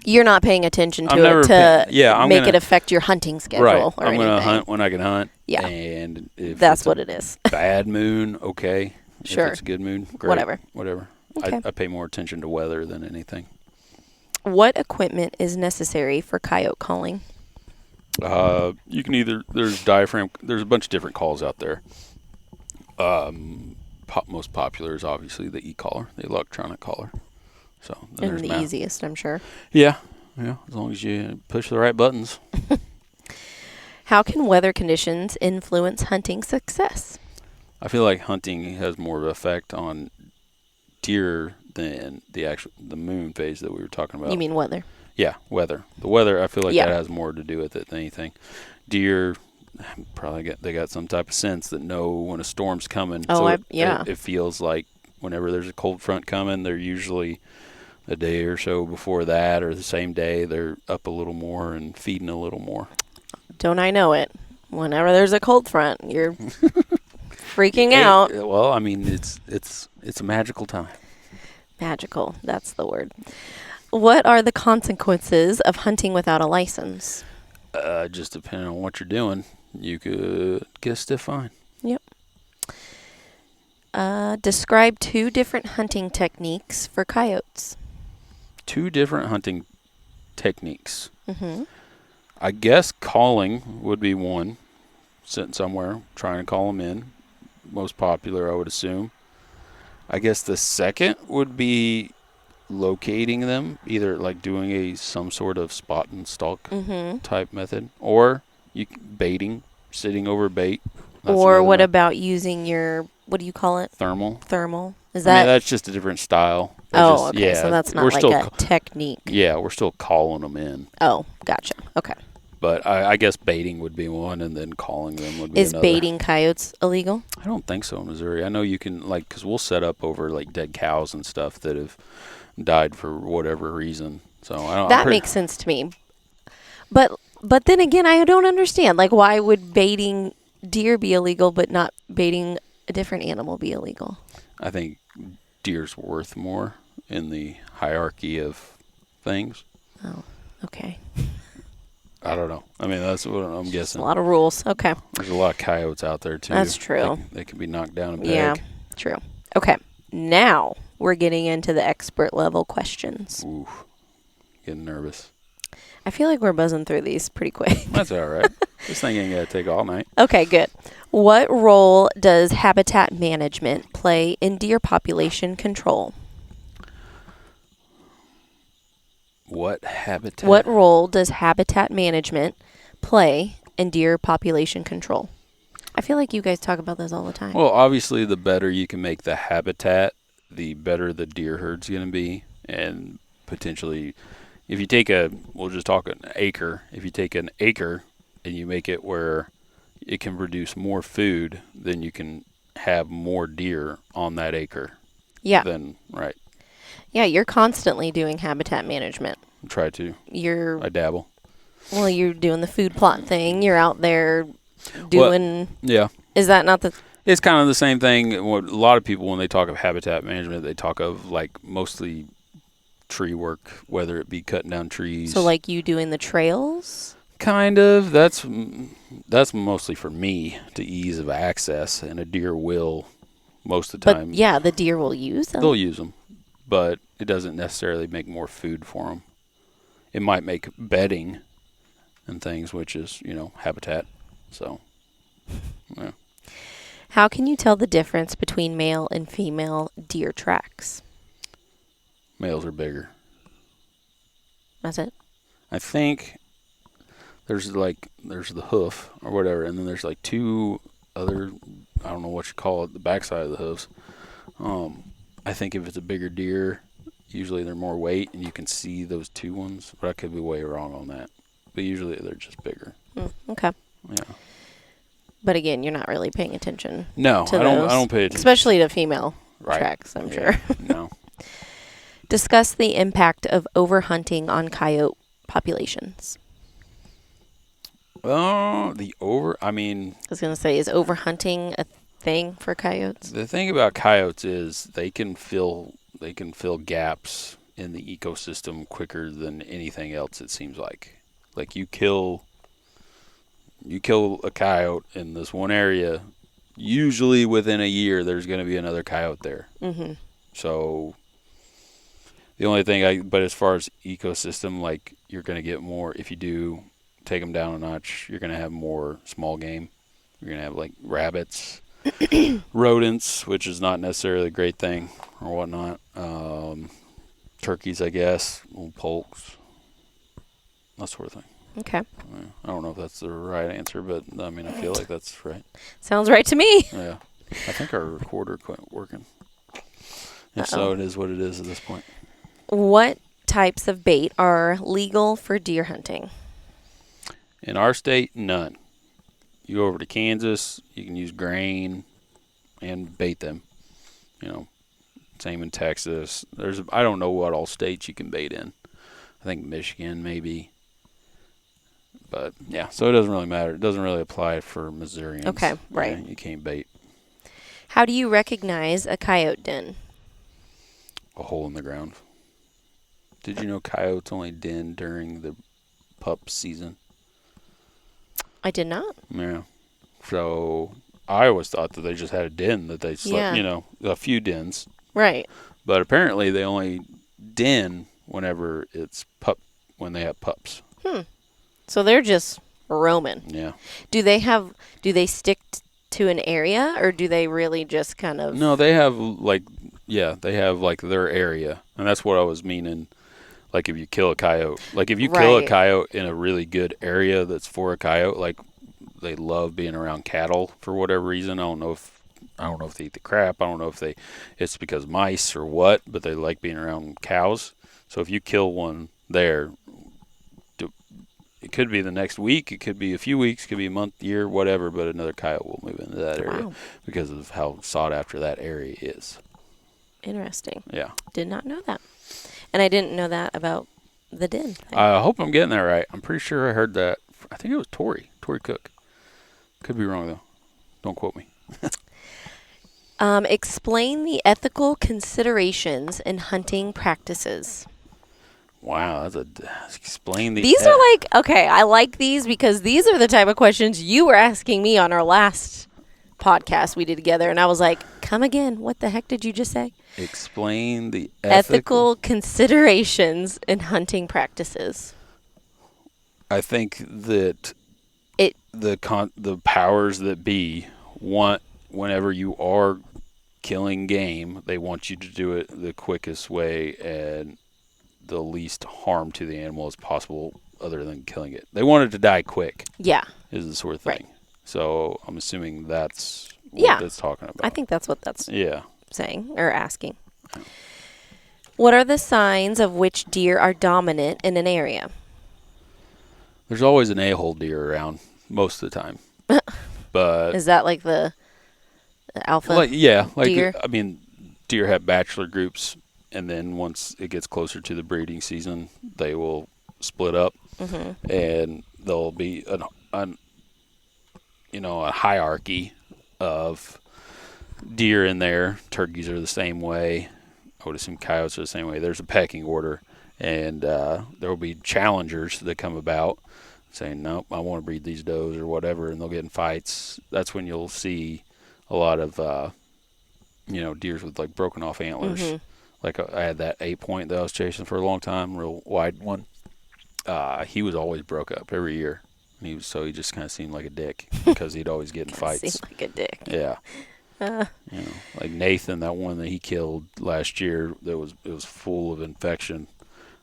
You're not paying attention to it to make it affect your hunting schedule right. or anything. I'm going to hunt when I can hunt. Yeah. And if that's what it is. Bad moon, okay. Sure. If it's a good moon, great. Whatever. Okay. I pay more attention to weather than anything. What equipment is necessary for coyote calling? You can there's diaphragm, there's a bunch of different calls out there. Most popular is obviously the e-collar, the electronic collar. So and the easiest, I'm sure. Yeah, as long as you push the right buttons. How can weather conditions influence hunting success? I feel like hunting has more of an effect on deer than the moon phase that we were talking about. You mean weather? Yeah, weather. The weather, I feel like Yeah. that has more to do with it than anything. Deer probably got some type of sense that know when a storm's coming. Oh, so yeah. It feels like whenever there's a cold front coming, they're usually a day or so before that or the same day they're up a little more and feeding a little more. Don't I know it? Whenever there's a cold front, you're freaking out. Well, I mean, it's a magical time. Magical, that's the word. What are the consequences of hunting without a license? Just depending on what you're doing, you could get a stiff fine. Yep. Describe 2 different hunting techniques for coyotes. 2 different hunting techniques. Mm-hmm. I guess calling would be one. Sitting somewhere, trying to call them in. Most popular, I would assume. I guess the second would be locating them, either like doing some sort of spot and stalk type method, or baiting, sitting over bait. Or what about using your, what do you call it? Thermal. Is that? I mean, that's just a different style. Okay. So that's not like a technique. Yeah, we're still calling them in. Oh, gotcha. Okay. But I guess baiting would be one, and then calling them would be another. Is baiting coyotes illegal? I don't think so in Missouri. I know you can, because we'll set up over, dead cows and stuff that have died for whatever reason. So I don't. That makes sense to me. But then again, I don't understand. Why would baiting deer be illegal, but not baiting a different animal be illegal? I think deer's worth more in the hierarchy of things. Oh, okay. I don't know. I mean, that's what I'm guessing. A lot of rules. Okay. There's a lot of coyotes out there, too. That's true. They can be knocked down a peg. Yeah, true. Okay. Now we're getting into the expert level questions. Ooh, getting nervous. I feel like we're buzzing through these pretty quick. That's all right. This thing ain't going to take all night. Okay, good. What role does habitat management play in deer population control? What habitat? What role does habitat management play in deer population control? I feel like you guys talk about this all the time. Well, obviously, the better you can make the habitat, the better the deer herd's going to be. And potentially, if you take we'll just talk an acre. If you take an acre and you make it where it can produce more food, then you can have more deer on that acre. Yeah. Right. Yeah, you're constantly doing habitat management. Try to. I dabble. Well, you're doing the food plot thing. You're out there doing. Yeah. Is that not the? It's kind of the same thing. What a lot of people, when they talk of habitat management, they talk of mostly tree work, whether it be cutting down trees. So you doing the trails? Kind of. That's mostly for me to ease of access, and a deer will most of the time. But yeah, the deer will use them. They'll use them, but it doesn't necessarily make more food for them. It might make bedding and things, which is, habitat. So, yeah. How can you tell the difference between male and female deer tracks? Males are bigger. That's it? I think there's the hoof or whatever, and then there's 2 other, I don't know what you call it, the backside of the hoofs. I think if it's a bigger deer, usually they're more weight, and you can see those 2 ones, but I could be way wrong on that. But usually they're just bigger. Okay. Yeah. But again, you're not really paying attention. No, to I don't pay attention. Especially to female Right. tracks, I'm sure. No. Discuss the impact of overhunting on coyote populations. I was going to say, is overhunting a thing for coyotes? The thing about coyotes is they can fill gaps in the ecosystem quicker than anything else, it seems like. You kill a coyote in this one area, usually within a year there's going to be another coyote there. Mm-hmm. So the only thing but as far as ecosystem, you're going to get more, if you do take them down a notch, you're going to have more small game. You're going to have rabbits, rodents, which is not necessarily a great thing or whatnot. Turkeys, I guess, little poults, that sort of thing. Okay. I don't know if that's the right answer, but I mean, I feel like that's right. Sounds right to me. Yeah. I think our recorder quit working. If Uh-oh. so, it is what it is at this point. What types of bait are legal for deer hunting? In our state, none. You go over to Kansas, you can use grain and bait them. You know, same in Texas. I don't know what all states you can bait in. I think Michigan maybe. But yeah, so it doesn't really matter. It doesn't really apply for Missourians. Okay, right. Yeah, you can't bait. How do you recognize a coyote den? A hole in the ground. Did you know coyotes only den during the pup season? I did not. Yeah. So I always thought that they just had a den that they slept, a few dens. Right. But apparently they only den whenever when they have pups. So they're just roaming. Yeah. Do they stick to an area, or do they really just kind of? No, they have they have their area. And that's what I was meaning. Like if you kill a coyote, kill a coyote in a really good area that's for a coyote, like they love being around cattle for whatever reason. I don't know if they eat the crap. I don't know if it's because mice or what, but they like being around cows. So if you kill one there, it could be the next week, it could be a few weeks, it could be a month, year, whatever, but another coyote will move into that area because of how sought after that area is. Interesting. Yeah. Did not know that. And I didn't know that about the den thing. I hope I'm getting that right. I'm pretty sure I heard that. I think it was Tori Cook. Could be wrong, though. Don't quote me. Explain the ethical considerations in hunting practices. Wow, explain the. These are okay, I like these because these are the type of questions you were asking me on our last podcast we did together, and I was like, come again, what the heck did you just say? Explain the ethical considerations in hunting practices. I think that the powers that be want, whenever you are killing game, they want you to do it the quickest way and the least harm to the animal as possible other than killing it. They want it to die quick. Yeah. Is the sort of thing. Right. So I'm assuming that's what that's talking about. I think that's what that's saying or asking. Yeah. What are the signs of which deer are dominant in an area? There's always an a-hole deer around most of the time. But is that like the alpha deer? I mean, deer have bachelor groups, and then once it gets closer to the breeding season, they will split up, and there'll be a hierarchy of deer in there. Turkeys are the same way. I would assume coyotes are the same way. There's a pecking order, and there will be challengers that come about saying, nope, I want to breed these does or whatever, and they'll get in fights. That's when you'll see a lot of, deers with like broken off antlers. Like I had that 8-point that I was chasing for a long time, real wide one. He was always broke up every year. He just kind of seemed like a dick because he'd always get in fights. Seemed like a dick. Yeah. Like Nathan, that one that he killed last year, it was full of infection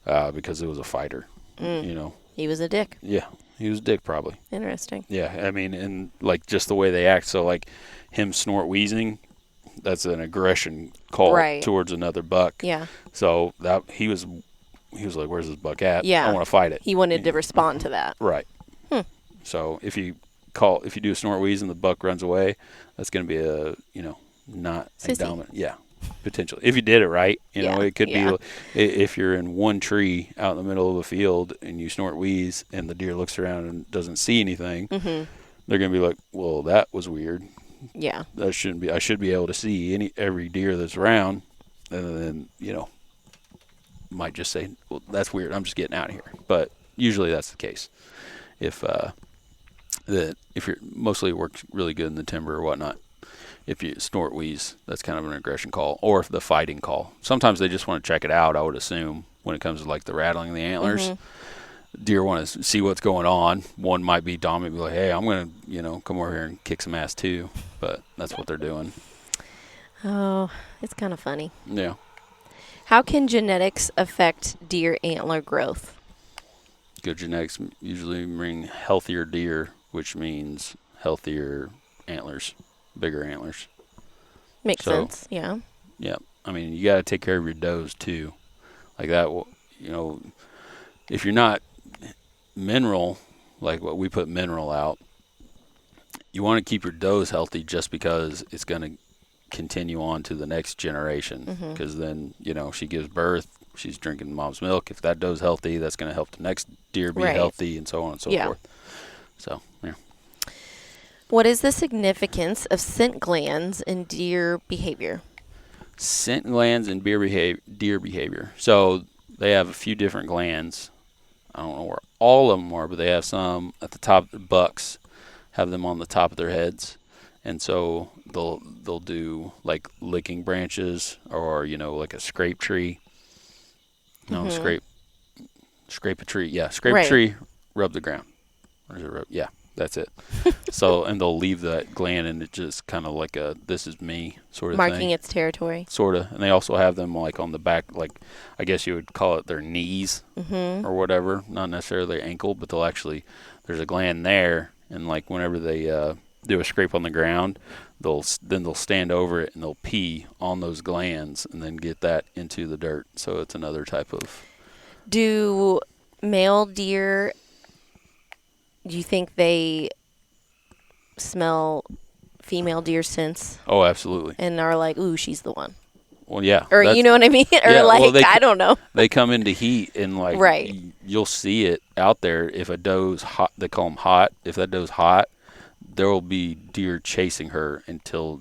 because it was a fighter. He was a dick. Yeah, he was a dick probably. Interesting. Yeah, I mean, and like just the way they act. So like him snort wheezing, that's an aggression call towards another buck. Yeah. So that he was like, "Where's this buck at? Yeah, I want to fight it." He wanted to respond to that. Right. So if you do a snort wheeze and the buck runs away, that's going to be not a dominant. Yeah, potentially. If you did it right, it could be if you're in one tree out in the middle of a field and you snort wheeze and the deer looks around and doesn't see anything, they're going to be like, "Well, that was weird." Yeah. That shouldn't be. I should be able to see every deer that's around, and then might just say, "Well, that's weird. I'm just getting out of here." But usually that's the case. If you're mostly works really good in the timber or whatnot, if you snort wheeze, that's kind of an aggression call, or if the fighting call. Sometimes they just want to check it out. I would assume when it comes to like the rattling of the antlers, deer want to see what's going on. One might be dominant, be like, "Hey, I'm going to come over here and kick some ass too," but that's what they're doing. Oh, it's kind of funny. Yeah. How can genetics affect deer antler growth? Good genetics usually bring healthier deer, which means healthier antlers, bigger antlers. Makes sense. Yeah. Yeah. I mean, you got to take care of your does too. Like that, if you're not mineral, like what we put mineral out, you want to keep your does healthy just because it's going to continue on to the next generation. Because then, she gives birth, she's drinking mom's milk. If that doe's healthy, that's going to help the next deer be healthy, and so on and so forth. So, yeah. What is the significance of scent glands in deer behavior? Scent glands and deer behavior. So they have a few different glands. I don't know where all of them are, but they have some at the top. The bucks have them on the top of their heads, and so they'll do like licking branches, or like a scrape tree. No, scrape a tree. Yeah, scrape a tree, rub the ground. Or is it rub? Yeah, that's it. So, and they'll leave that gland, and it just kind of like a "this is me" sort of marking thing. its territory. Sort of, and they also have them like on the back, like I guess you would call it their knees or whatever. Not necessarily their ankle, but there's a gland there, and like whenever they do a scrape on the ground, they'll stand over it and they'll pee on those glands and then get that into the dirt. So it's another type of. Do male deer? Do you think they smell female deer scents? Oh, absolutely. And are like, ooh, she's the one. Well, yeah. Or you know what I mean? Or I don't know. They come into heat, and like you'll see it out there. If a doe's hot, they call them hot. If that doe's hot, there will be deer chasing her until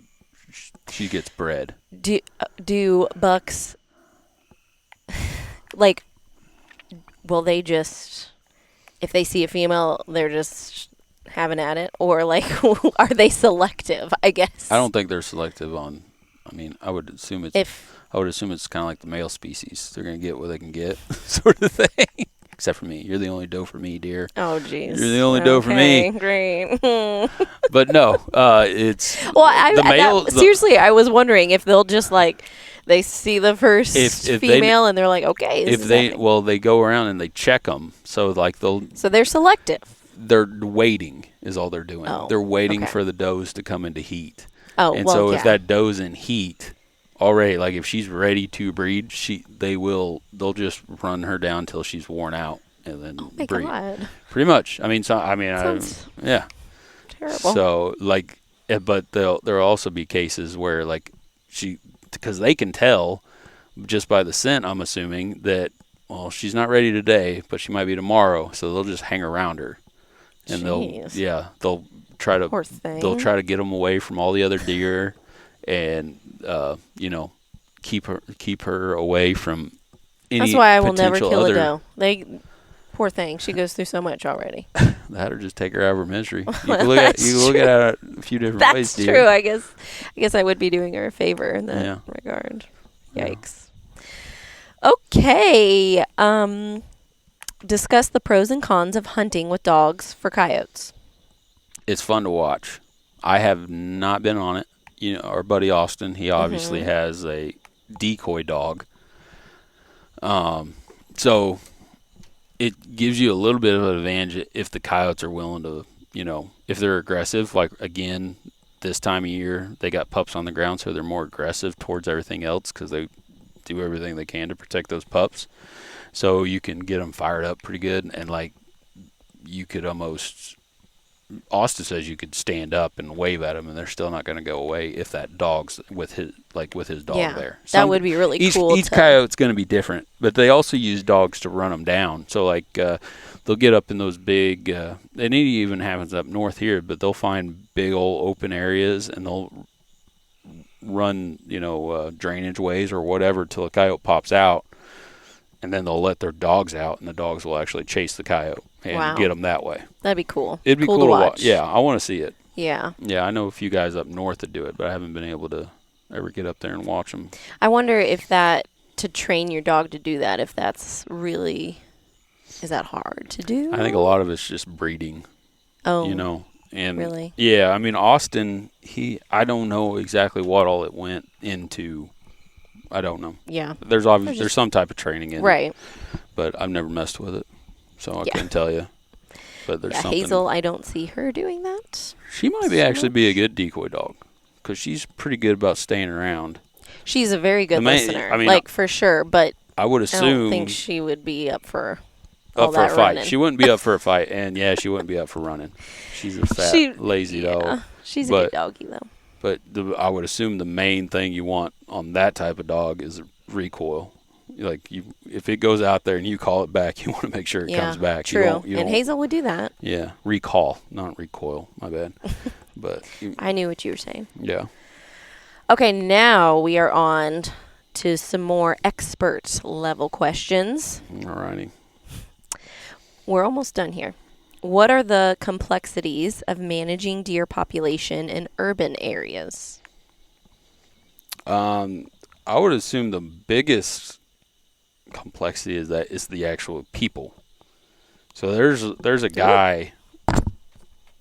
she gets bred. Do bucks like? Will they just, if they see a female, they're just having at it, or like, are they selective? I guess. I don't think they're selective on. I mean, I would assume it's kind of like the male species. They're gonna get what they can get, sort of thing. Except for me, you're the only doe for me, dear. Oh, jeez. You're the only doe for me. Great. But no, it's seriously, I was wondering if they'll just like. They see the first female and they're like, okay. They go around and they check them. So like So they're selective. They're waiting is all they're doing. They're waiting for the does to come into heat. Oh, and so if that doe's in heat already, like if she's ready to breed, they'll just run her down till she's worn out and then breed. God. Pretty much. I mean, yeah. Terrible. So like, but there'll also be cases where like because they can tell just by the scent, I'm assuming that, well, she's not ready today, but she might be tomorrow. So they'll just hang around her, and they'll try to get them away from all the other deer, and keep her away from any. That's why I will never kill a doe. Poor thing, she goes through so much already. That or just take her out of her misery. You can look at it a few different ways. That's true. I guess I would be doing her a favor in that regard. Yikes. Yeah. Okay. Discuss the pros and cons of hunting with dogs for coyotes. It's fun to watch. I have not been on it. Our buddy Austin, he obviously has a decoy dog. So it gives you a little bit of an advantage if the coyotes are willing to, if they're aggressive. Like, again, this time of year, they got pups on the ground, so they're more aggressive towards everything else because they do everything they can to protect those pups. So you can get them fired up pretty good, and, like, you could almost – Austin says you could stand up and wave at them, and they're still not going to go away if that dog's with his dog there. That would be really cool. Each coyote's going to be different, but they also use dogs to run them down. So like they'll get up in those big. And it even happens up north here, but they'll find big old open areas and they'll run drainage ways or whatever till a coyote pops out, and then they'll let their dogs out, and the dogs will actually chase the coyote and get them that way. That'd be cool. It'd be cool to watch. Yeah, I want to see it. Yeah. Yeah, I know a few guys up north that do it, but I haven't been able to ever get up there and watch them. I wonder if to train your dog to do that, if that's really, is that hard to do? I think a lot of it's just breeding. Oh. And really? Yeah, I mean, Austin, I don't know exactly what all it went into. I don't know. Yeah. There's some type of training in it. Right. But I've never messed with it. so I couldn't tell you. But there's something. Hazel, I don't see her doing that. She might actually be a good decoy dog because she's pretty good about staying around. She's a very good listener, like for sure. But I would assume. I don't think she would be up for a fight. Running. She wouldn't be up for a fight, and she wouldn't be up for running. She's a fat, lazy dog. She's a good doggy though. But I would assume the main thing you want on that type of dog is recoil. Like if it goes out there and you call it back, you want to make sure it comes back. True. And Hazel would do that. Yeah, recall, not recoil. My bad. But I knew what you were saying. Yeah. Okay, now we are on to some more expert level questions. Alrighty. We're almost done here. What are the complexities of managing deer population in urban areas? I would assume the biggest complexity is the actual people. So there's a guy.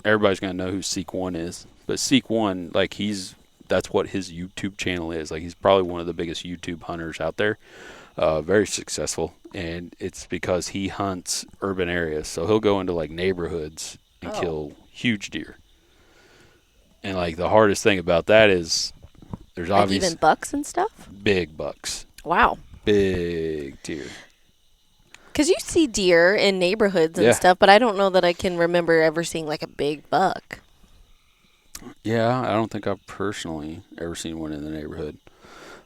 Everybody's gonna know who Seek One is, but Seek One, like that's what his YouTube channel is. Like he's probably one of the biggest YouTube hunters out there. Very successful, and it's because he hunts urban areas. So he'll go into like neighborhoods and kill huge deer. And like the hardest thing about that is there's obviously even bucks and stuff. Big bucks. Wow. Big deer. Because you see deer in neighborhoods and stuff, but I don't know that I can remember ever seeing like a big buck. Yeah, I don't think I've personally ever seen one in the neighborhood.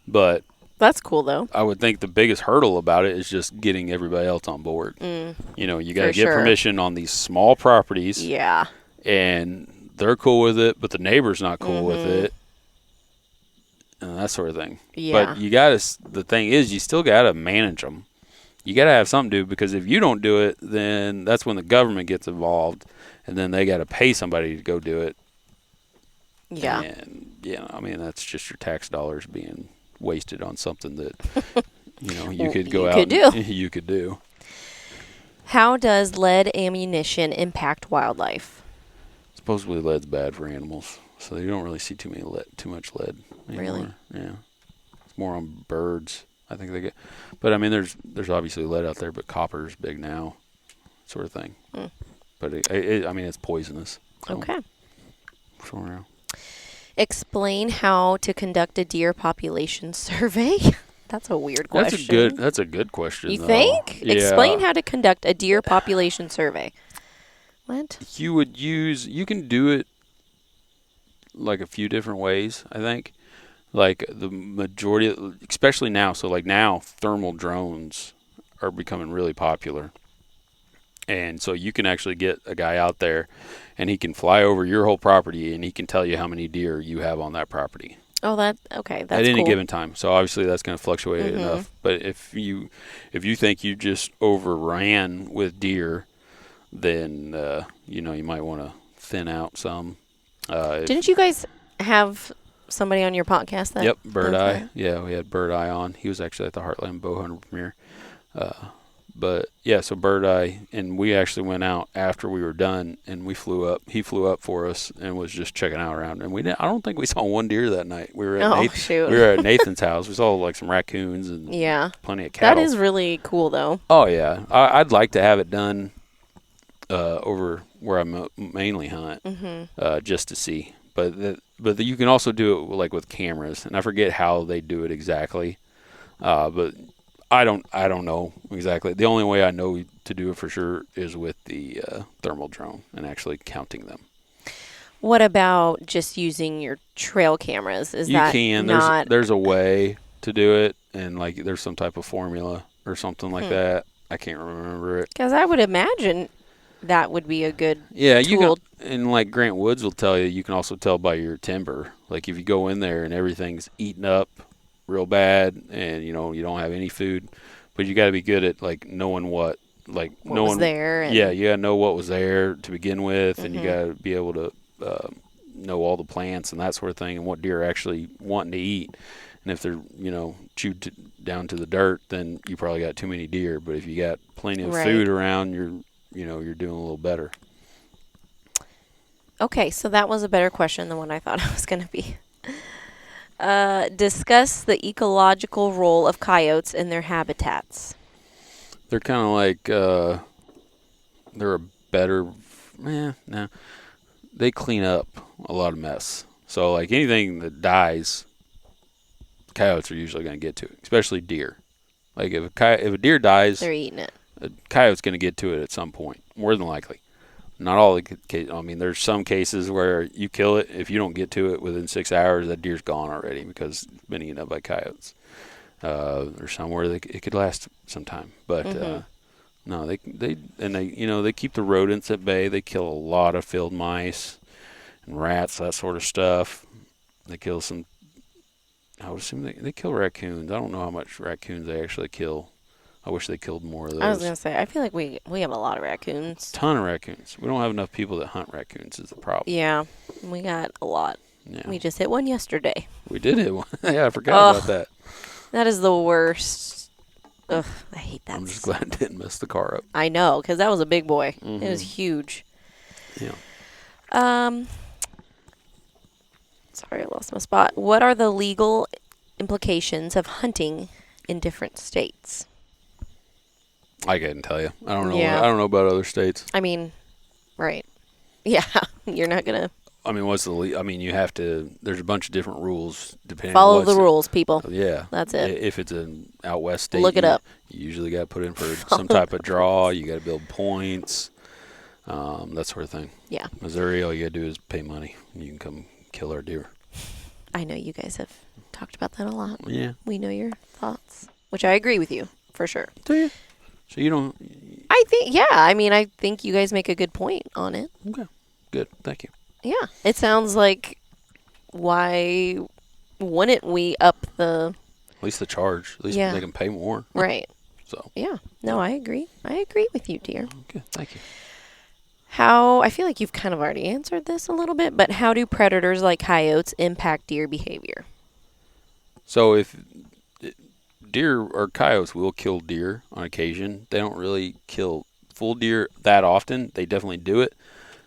But that's cool, though. I would think the biggest hurdle about it is just getting everybody else on board. You know, you got to get permission on these small properties. Yeah. And they're cool with it, but the neighbor's not cool with it. And that sort of thing. Yeah. But the thing is, you still got to manage them. You got to have something to do, because if you don't do it, then that's when the government gets involved, and then they got to pay somebody to go do it. Yeah. And, I mean, that's just your tax dollars being wasted on something that, you could go out and you could do. How does lead ammunition impact wildlife? Supposedly lead's bad for animals, so you don't really see too much lead anymore. Really? Yeah. It's more on birds. I think they get, but I mean, there's obviously lead out there, but copper's big now, sort of thing. But I mean, it's poisonous. So. Okay. Sure. Explain how to conduct a deer population survey. That's a weird question. That's a good question. You think? Yeah. Explain how to conduct a deer population survey. What? You can do it like a few different ways, I think. Like the majority, especially now. So like now, thermal drones are becoming really popular. And so you can actually get a guy out there, and he can fly over your whole property, and he can tell you how many deer you have on that property. Oh, that's at any given time. So obviously that's going to fluctuate enough. But if you think you just overran with deer, then you might want to thin out some. Didn't you guys have somebody on your podcast? Yep, Bird Eye. Yeah, we had Bird Eye on. He was actually at the Heartland Bowhunter premiere. But yeah, so Bird Eye, and we actually went out after we were done, and we flew up. He flew up for us and was just checking out around. And I don't think we saw one deer that night. We were at we were at Nathan's house. We saw like some raccoons and plenty of cattle. That is really cool, though. Oh yeah, I'd like to have it done over where I mainly hunt, just to see. But you can also do it like with cameras, and I forget how they do it exactly, but. I don't know exactly. The only way I know to do it for sure is with the thermal drone and actually counting them. What about just using your trail cameras? There's a way to do it, and like there's some type of formula or something like that. I can't remember it. Because I would imagine that would be a good tool. You can, and like Grant Woods will tell you can also tell by your timber. Like if you go in there and everything's eaten up real bad, and you don't have any food, but you got to be good at like knowing what was there. You got to know what was there to begin with, and you got to be able to know all the plants and that sort of thing, and what deer are actually wanting to eat. And if they're chewed down to the dirt, then you probably got too many deer. But if you got plenty of food around, you're doing a little better. Okay, so that was a better question than what I thought it was going to be. Discuss the ecological role of coyotes in their habitats. They're kind of like they're a better, no. They clean up a lot of mess. So, like, anything that dies, coyotes are usually going to get to it, especially deer. Like, if a deer dies, they're eating it. A coyote's going to get to it at some point, more than likely. Not all the cases. I mean, there's some cases where you kill it. If you don't get to it within 6 hours, that deer's gone already because it's been eaten up by coyotes. There's somewhere it could last some time, but no, they keep the rodents at bay. They kill a lot of field mice and rats, that sort of stuff. They kill some. I would assume they kill raccoons. I don't know how much raccoons they actually kill. I wish they killed more of those. I was gonna say, I feel like we have a lot of raccoons. Ton of raccoons. We don't have enough people that hunt raccoons is the problem. Yeah, we got a lot. Yeah. We just hit one yesterday. We did hit one. Yeah, I forgot about that. That is the worst. Ugh, I hate that. I'm just glad it didn't mess the car up. I know, because that was a big boy. Mm-hmm. It was huge. Yeah. Sorry, I lost my spot. What are the legal implications of hunting in different states? I couldn't tell you. I don't know. Yeah. I don't know about other states. I mean, right. Yeah, you're not going to. I mean, you have to. There's a bunch of different rules depending. Follow the rules, people. Yeah, that's it. If it's an out west state, look it up. You usually got to put in for some type of draw. You got to build points, that sort of thing. Yeah. Missouri, all you got to do is pay money. And you can come kill our deer. I know you guys have talked about that a lot. Yeah. We know your thoughts, which I agree with you for sure. Do you? So you don't. I think, yeah. I mean, I think you guys make a good point on it. Okay. Good. Thank you. Yeah. It sounds like, why wouldn't we up the... At least the charge. At least they can pay more. Right. So. Yeah. No, I agree. I agree with you, dear. Okay. Thank you. I feel like you've kind of already answered this a little bit, but how do predators like coyotes impact deer behavior? So if deer or coyotes will kill deer on occasion, they don't really kill full deer that often. They definitely do it.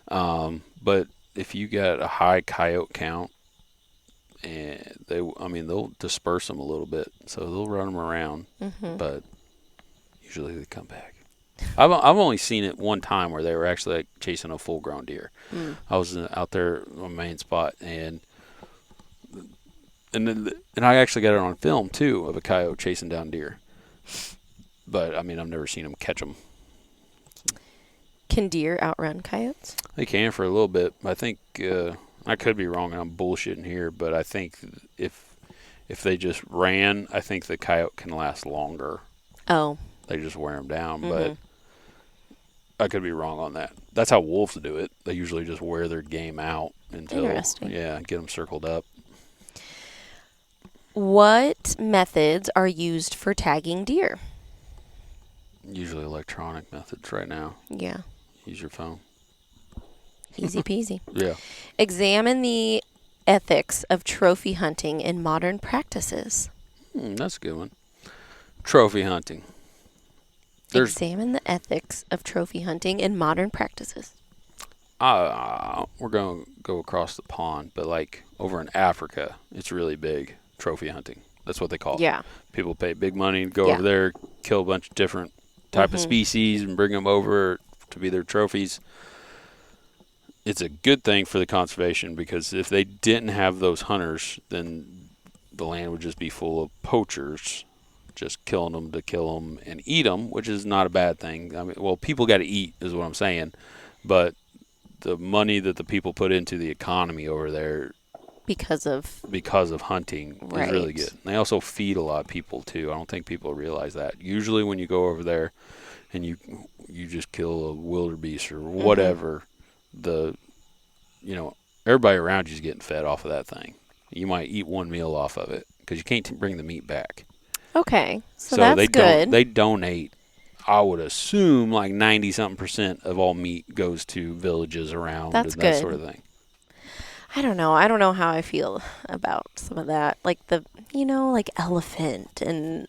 But if you got a high coyote count, and they'll disperse them a little bit, so they'll run them around, but usually they come back. I've only seen it one time where they were actually like chasing a full-grown deer. I was out there on my main spot, and I actually got it on film too of a coyote chasing down deer. But I mean, I've never seen them catch them. Can deer outrun coyotes? They can for a little bit. I think I could be wrong, and I'm bullshitting here, but I think if they just ran, I think the coyote can last longer. Oh. They just wear them down, but I could be wrong on that. That's how wolves do it. They usually just wear their game out until get them circled up. What methods are used for tagging deer? Usually electronic methods right now. Yeah. Use your phone. Easy peasy. Yeah. Examine the ethics of trophy hunting in modern practices. That's a good one. Trophy hunting. Examine the ethics of trophy hunting in modern practices. We're going to go across the pond, but like over in Africa, it's really big, trophy hunting. That's what they call it. Yeah. People pay big money to go over there, kill a bunch of different type of species and bring them over to be their trophies. It's a good thing for the conservation, because if they didn't have those hunters, then the land would just be full of poachers just killing them to kill them and eat them, which is not a bad thing. I mean, well, people got to eat is what I'm saying, but the money that the people put into the economy over there because of hunting is really good. And they also feed a lot of people too. I don't think people realize that. Usually when you go over there and you just kill a wildebeest or whatever, everybody around you is getting fed off of that thing. You might eat one meal off of it because you can't bring the meat back. Okay, so that's good. They donate, I would assume, like 90-something% of all meat goes to villages around and that sort of thing. I don't know. I don't know how I feel about some of that. Like like elephant and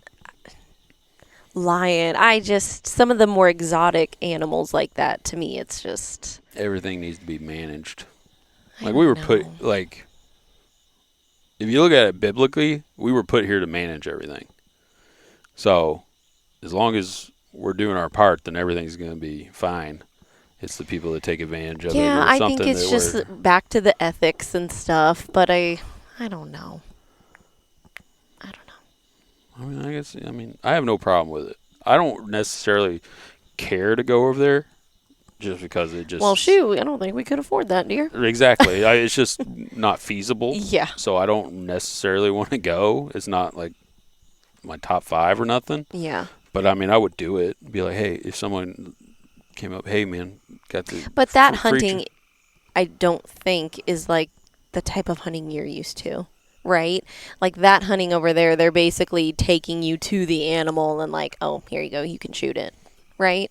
lion. Some of the more exotic animals like that, to me, it's just... Everything needs to be managed. Like we were put, like, if you look at it biblically, we were put here to manage everything. So, as long as we're doing our part, then everything's going to be fine. It's the people that take advantage of it. Yeah, Or I something think it's just back to the ethics and stuff, but I don't know. I don't know. I mean, I have no problem with it. I don't necessarily care to go over there just because it just... Well, shoot, I don't think we could afford that, dear. Exactly. It's just not feasible. Yeah. So I don't necessarily want to go. It's not like my top 5 or nothing. Yeah. But I mean, I would do it. Be like, hey, if someone came up, hey man, got the... But that hunting, I don't think is like the type of hunting you're used to, right? Like that hunting over there, they're basically taking you to the animal and like, oh, here you go, you can shoot it, right?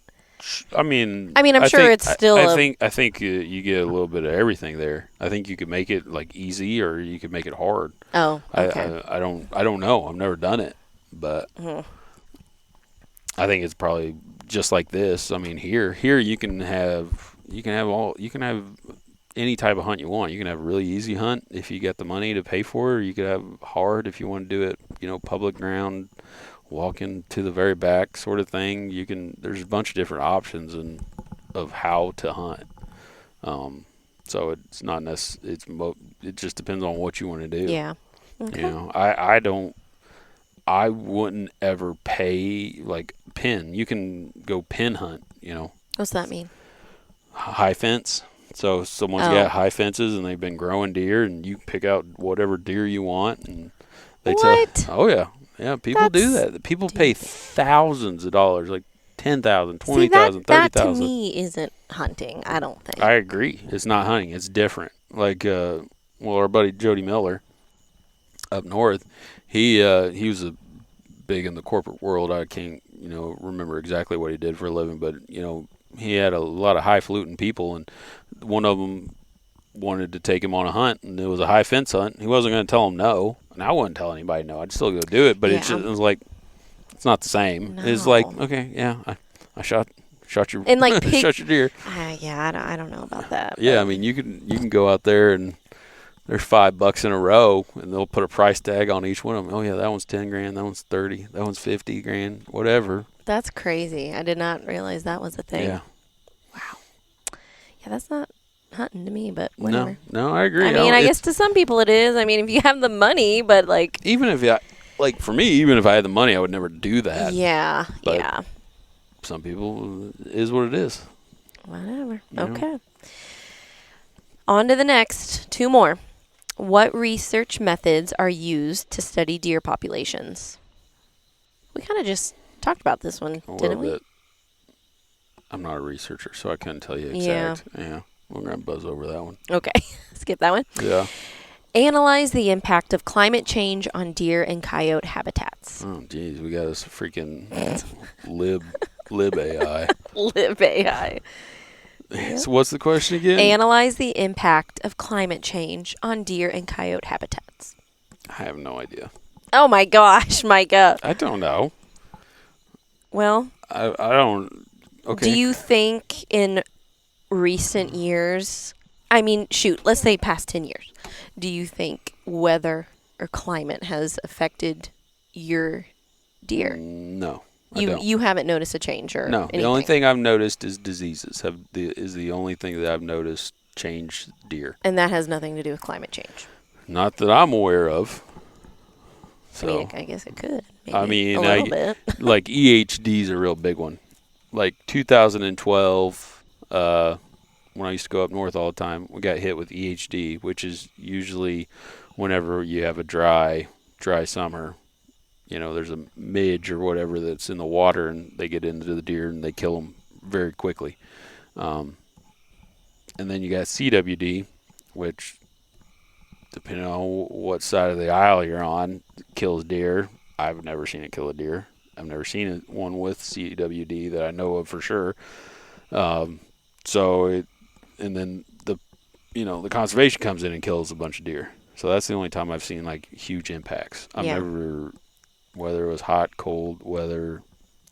I mean, I'm sure it's still. I think you get a little bit of everything there. I think you could make it like easy, or you could make it hard. Oh, okay. I don't know. I've never done it, but I think it's probably just like this. I mean, here you can have any type of hunt you want. You can have a really easy hunt if you got the money to pay for it, or you could have hard if you want to do it, public ground, walking to the very back sort of thing. There's a bunch of different options of how to hunt. So it's not it just depends on what you want to do. Yeah. Okay. I wouldn't ever pay like pin. You can go pin hunt, What's that mean? High fence. So someone's got high fences and they've been growing deer, and you pick out whatever deer you want, and they What? oh yeah. Yeah, people do that. People pay thousands of dollars, like $10,000, $20,000, $30,000. That to me isn't hunting, I don't think. I agree. It's not hunting. It's different. Like, our buddy Jody Miller up north, he was big in the corporate world. I can't, remember exactly what he did for a living, but, he had a lot of highfalutin people, and one of them wanted to take him on a hunt, and it was a high fence hunt. He wasn't going to tell him no, and I wouldn't tell anybody no. I'd still go do it, but it was like, it's not the same. No. It's like, okay, yeah, I shot your and like shot your deer. I don't know about that. Yeah, I mean, you can go out there and there's $5 in a row, and they'll put a price tag on each one of them. Oh yeah, that one's $10,000, that one's $30,000, that one's $50,000, whatever. That's crazy. I did not realize that was a thing. Yeah. Wow. Yeah, that's not hunting to me, but whatever. No, I agree. I mean, I guess to some people it is. I mean, if you have the money, but like... Even if for me, even if I had the money, I would never do that. Yeah, but yeah. Some people, it is what it is. Whatever. Okay. On to the next. 2 more. What research methods are used to study deer populations? We kind of just talked about this one, didn't we? I'm not a researcher, so I couldn't tell you exact. Yeah. We're going to buzz over that one. Okay. Skip that one. Yeah. Analyze the impact of climate change on deer and coyote habitats. Oh, geez. We got this freaking lib AI. Lib AI. So what's the question again? Analyze the impact of climate change on deer and coyote habitats. I have no idea. Oh, my gosh, Micah. I don't know. Well, I don't... Okay. Do you think in recent years, I mean, shoot, let's say past 10 years, do you think weather or climate has affected your deer? No, I don't. You haven't noticed a change or no? anything? The only thing I've noticed is diseases. Is the only thing that I've noticed change deer. And that has nothing to do with climate change? Not that I'm aware of. So, I mean, I guess it could. Maybe I mean, a little bit. Like EHD is a real big one. Like 2012, when I used to go up north all the time, we got hit with EHD, which is usually whenever you have a dry summer. There's a midge or whatever that's in the water, and they get into the deer and they kill them very quickly. And then you got CWD, which, depending on what side of the aisle you're on, kills deer. I've never seen it kill a deer. I've never seen one with CWD that I know of for sure. And then the conservation comes in and kills a bunch of deer. So that's the only time I've seen like huge impacts. I've never, whether it was hot, cold weather,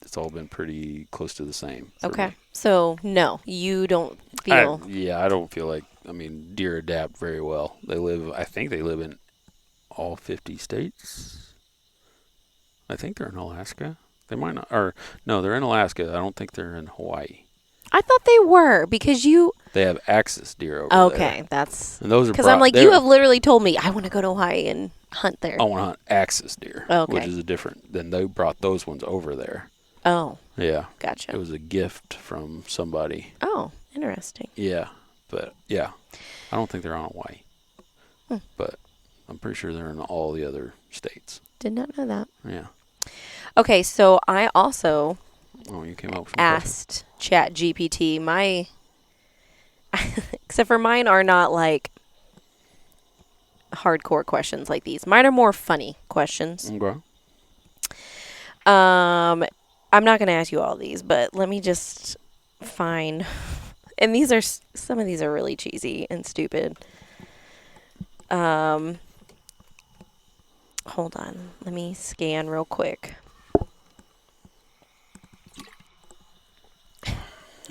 it's all been pretty close to the same. Okay. So no, you don't feel. I don't feel like. I mean, deer adapt very well. I think they live in all 50 states. I think they're in Alaska. They might not, or no, they're in Alaska. I don't think they're in Hawaii. I thought they were because you. They have axis deer over there. Okay, that's. And those are because I'm like, you have literally told me I want to go to Hawaii and hunt there. I want to hunt axis deer, Okay. which is different. Then they brought those ones over there. Oh. Yeah. Gotcha. It was a gift from somebody. Oh, interesting. Yeah, but yeah, I don't think they're on Hawaii, but I'm pretty sure they're in all the other states. Did not know that. Yeah. Okay, so I also You came up with some asked ChatGPT. Except for mine are not like hardcore questions like these. Mine are more funny questions. Okay. I'm not going to ask you all these, but let me just find. And some of these are really cheesy and stupid. Hold on. Let me scan real quick.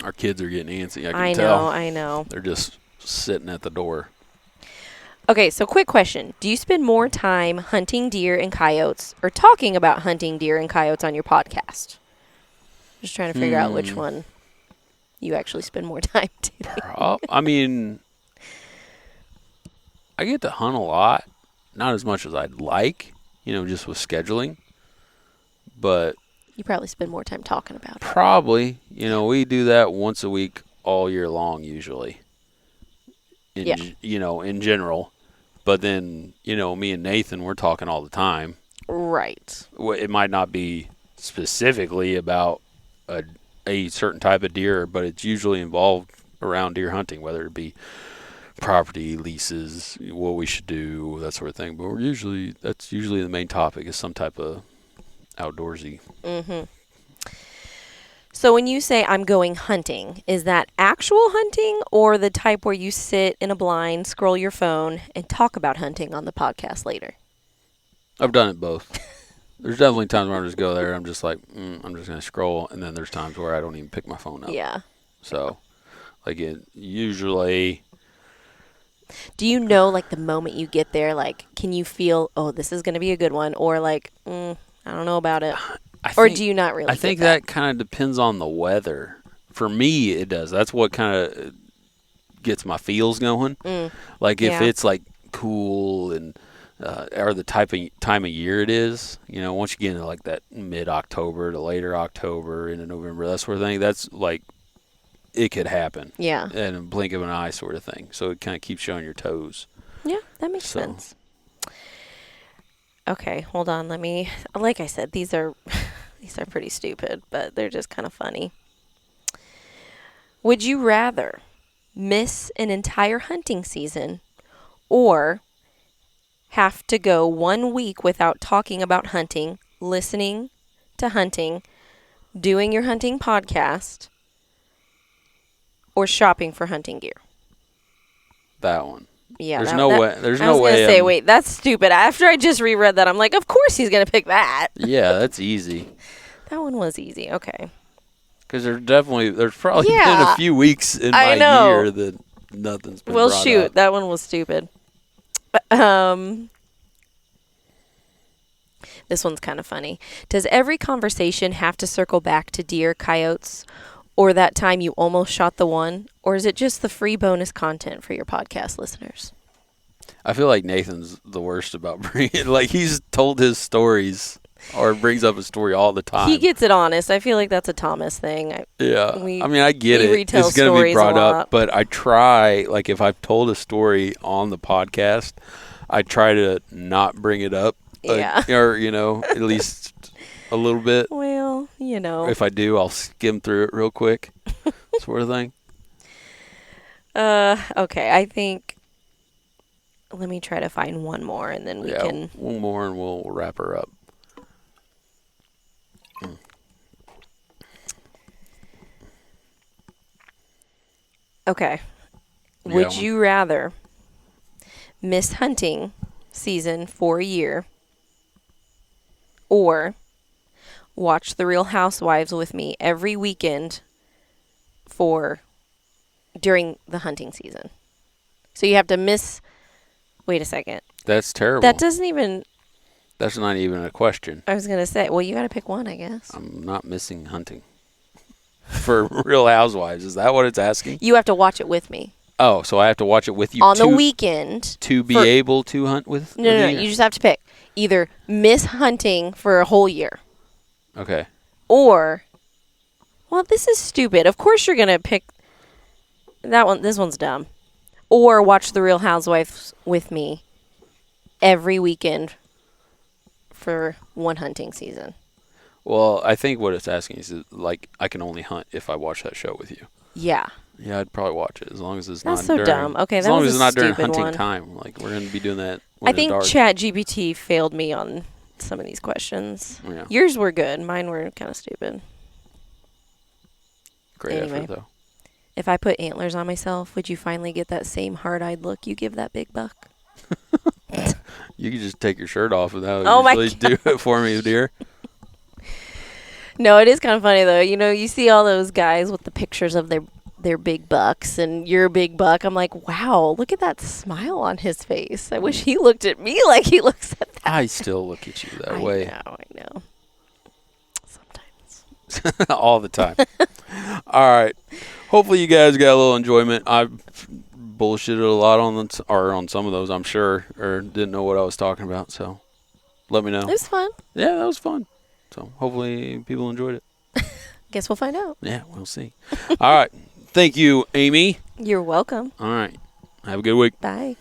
Our kids are getting antsy. I can tell. I know. They're just sitting at the door. Okay, so quick question. Do you spend more time hunting deer and coyotes or talking about hunting deer and coyotes on your podcast? Just trying to figure out which one you actually spend more time doing. I mean, I get to hunt a lot. Not as much as I'd like, just with scheduling. But you probably spend more time talking about it. Probably. We do that once a week all year long usually. In general. But then, me and Nathan, we're talking all the time. Right. It might not be specifically about a certain type of deer, but it's usually involved around deer hunting, whether it be property, leases, what we should do, that sort of thing. But that's usually the main topic is some type of outdoorsy. Mm-hmm. So when you say I'm going hunting, is that actual hunting or the type where you sit in a blind, scroll your phone, and talk about hunting on the podcast later? I've done it both. There's definitely times where I just go there, I'm just like, I'm just going to scroll, and then there's times where I don't even pick my phone up. Yeah. So, usually... Do you know, the moment you get there, can you feel, oh, this is going to be a good one, or I don't know about it? Or do you not really? I think that kind of depends on the weather. For me, it does. That's what kind of gets my feels going. If it's cool and or the time of year it is, once you get into that mid-October to later October into November, that sort of thing, that's it could happen. Yeah. In a blink of an eye sort of thing. So it kind of keeps you on your toes. Yeah, that makes sense. Okay, hold on. Let me, like I said, these are pretty stupid, but they're just kind of funny. Would you rather miss an entire hunting season or have to go 1 week without talking about hunting, listening to hunting, doing your hunting podcast, or shopping for hunting gear? That one. Yeah, There's no way. I was going to say, wait, that's stupid. After I just reread that, I'm like, of course he's going to pick that. Yeah, that's easy. That one was easy. Okay. Because there's probably been a few weeks in my year that nothing's been brought up. That one was stupid. This one's kind of funny. Does every conversation have to circle back to deer, coyotes, or that time you almost shot the one? Or is it just the free bonus content for your podcast listeners? I feel like Nathan's the worst about bringing he's told his stories or brings up a story all the time. He gets it honest. I feel like that's a Thomas thing. I get it. It's going to be brought up, but I try, if I've told a story on the podcast, I try to not bring it up. Or, at least a little bit. Well, If I do, I'll skim through it real quick, sort of thing. Okay, I think, let me try to find one more and then we can. One more and we'll wrap her up. Okay. Would you rather miss hunting season for a year or watch The Real Housewives with me every weekend during the hunting season? So you have to miss. Wait a second. That's terrible. That doesn't even. That's not even a question. I was going to say, well, you got to pick one, I guess. I'm not missing hunting. for Real Housewives. Is that what it's asking? You have to watch it with me. Oh, so I have to watch it with you on the weekend. To be able to hunt with? No. You just have to pick. Either miss hunting for a whole year. Okay. Or, well, this is stupid. Of course you're going to pick that one. This one's dumb. Or watch The Real Housewives with me every weekend for one hunting season. Well, I think what it's asking is, like, I can only hunt if I watch that show with you. Yeah. Yeah, I'd probably watch it as long as it's That's not so during, dumb. Okay, as long as it's not during stupid hunting one. time. Like, we're going to be doing that when I think it's ChatGPT failed me on some of these questions. Yeah. Yours were good. Mine were kind of stupid. Great effort, though. If I put antlers on myself, would you finally get that same hard-eyed look you give that big buck? You can just take your shirt off without usually do it for me, dear. No, it is kind of funny, though. You know, you see all those guys with the pictures of their big bucks, and you're a big buck. I'm like, wow, look at that smile on his face. I wish he looked at me like he looks at that. I still look at you that way. I know. Sometimes. All the time. All right. Hopefully you guys got a little enjoyment. I bullshitted a lot on some of those, I'm sure, or didn't know what I was talking about. So let me know. It was fun. Yeah, that was fun. So hopefully people enjoyed it. Guess we'll find out. Yeah, we'll see. All right. Thank you, Amy. You're welcome. All right. Have a good week. Bye.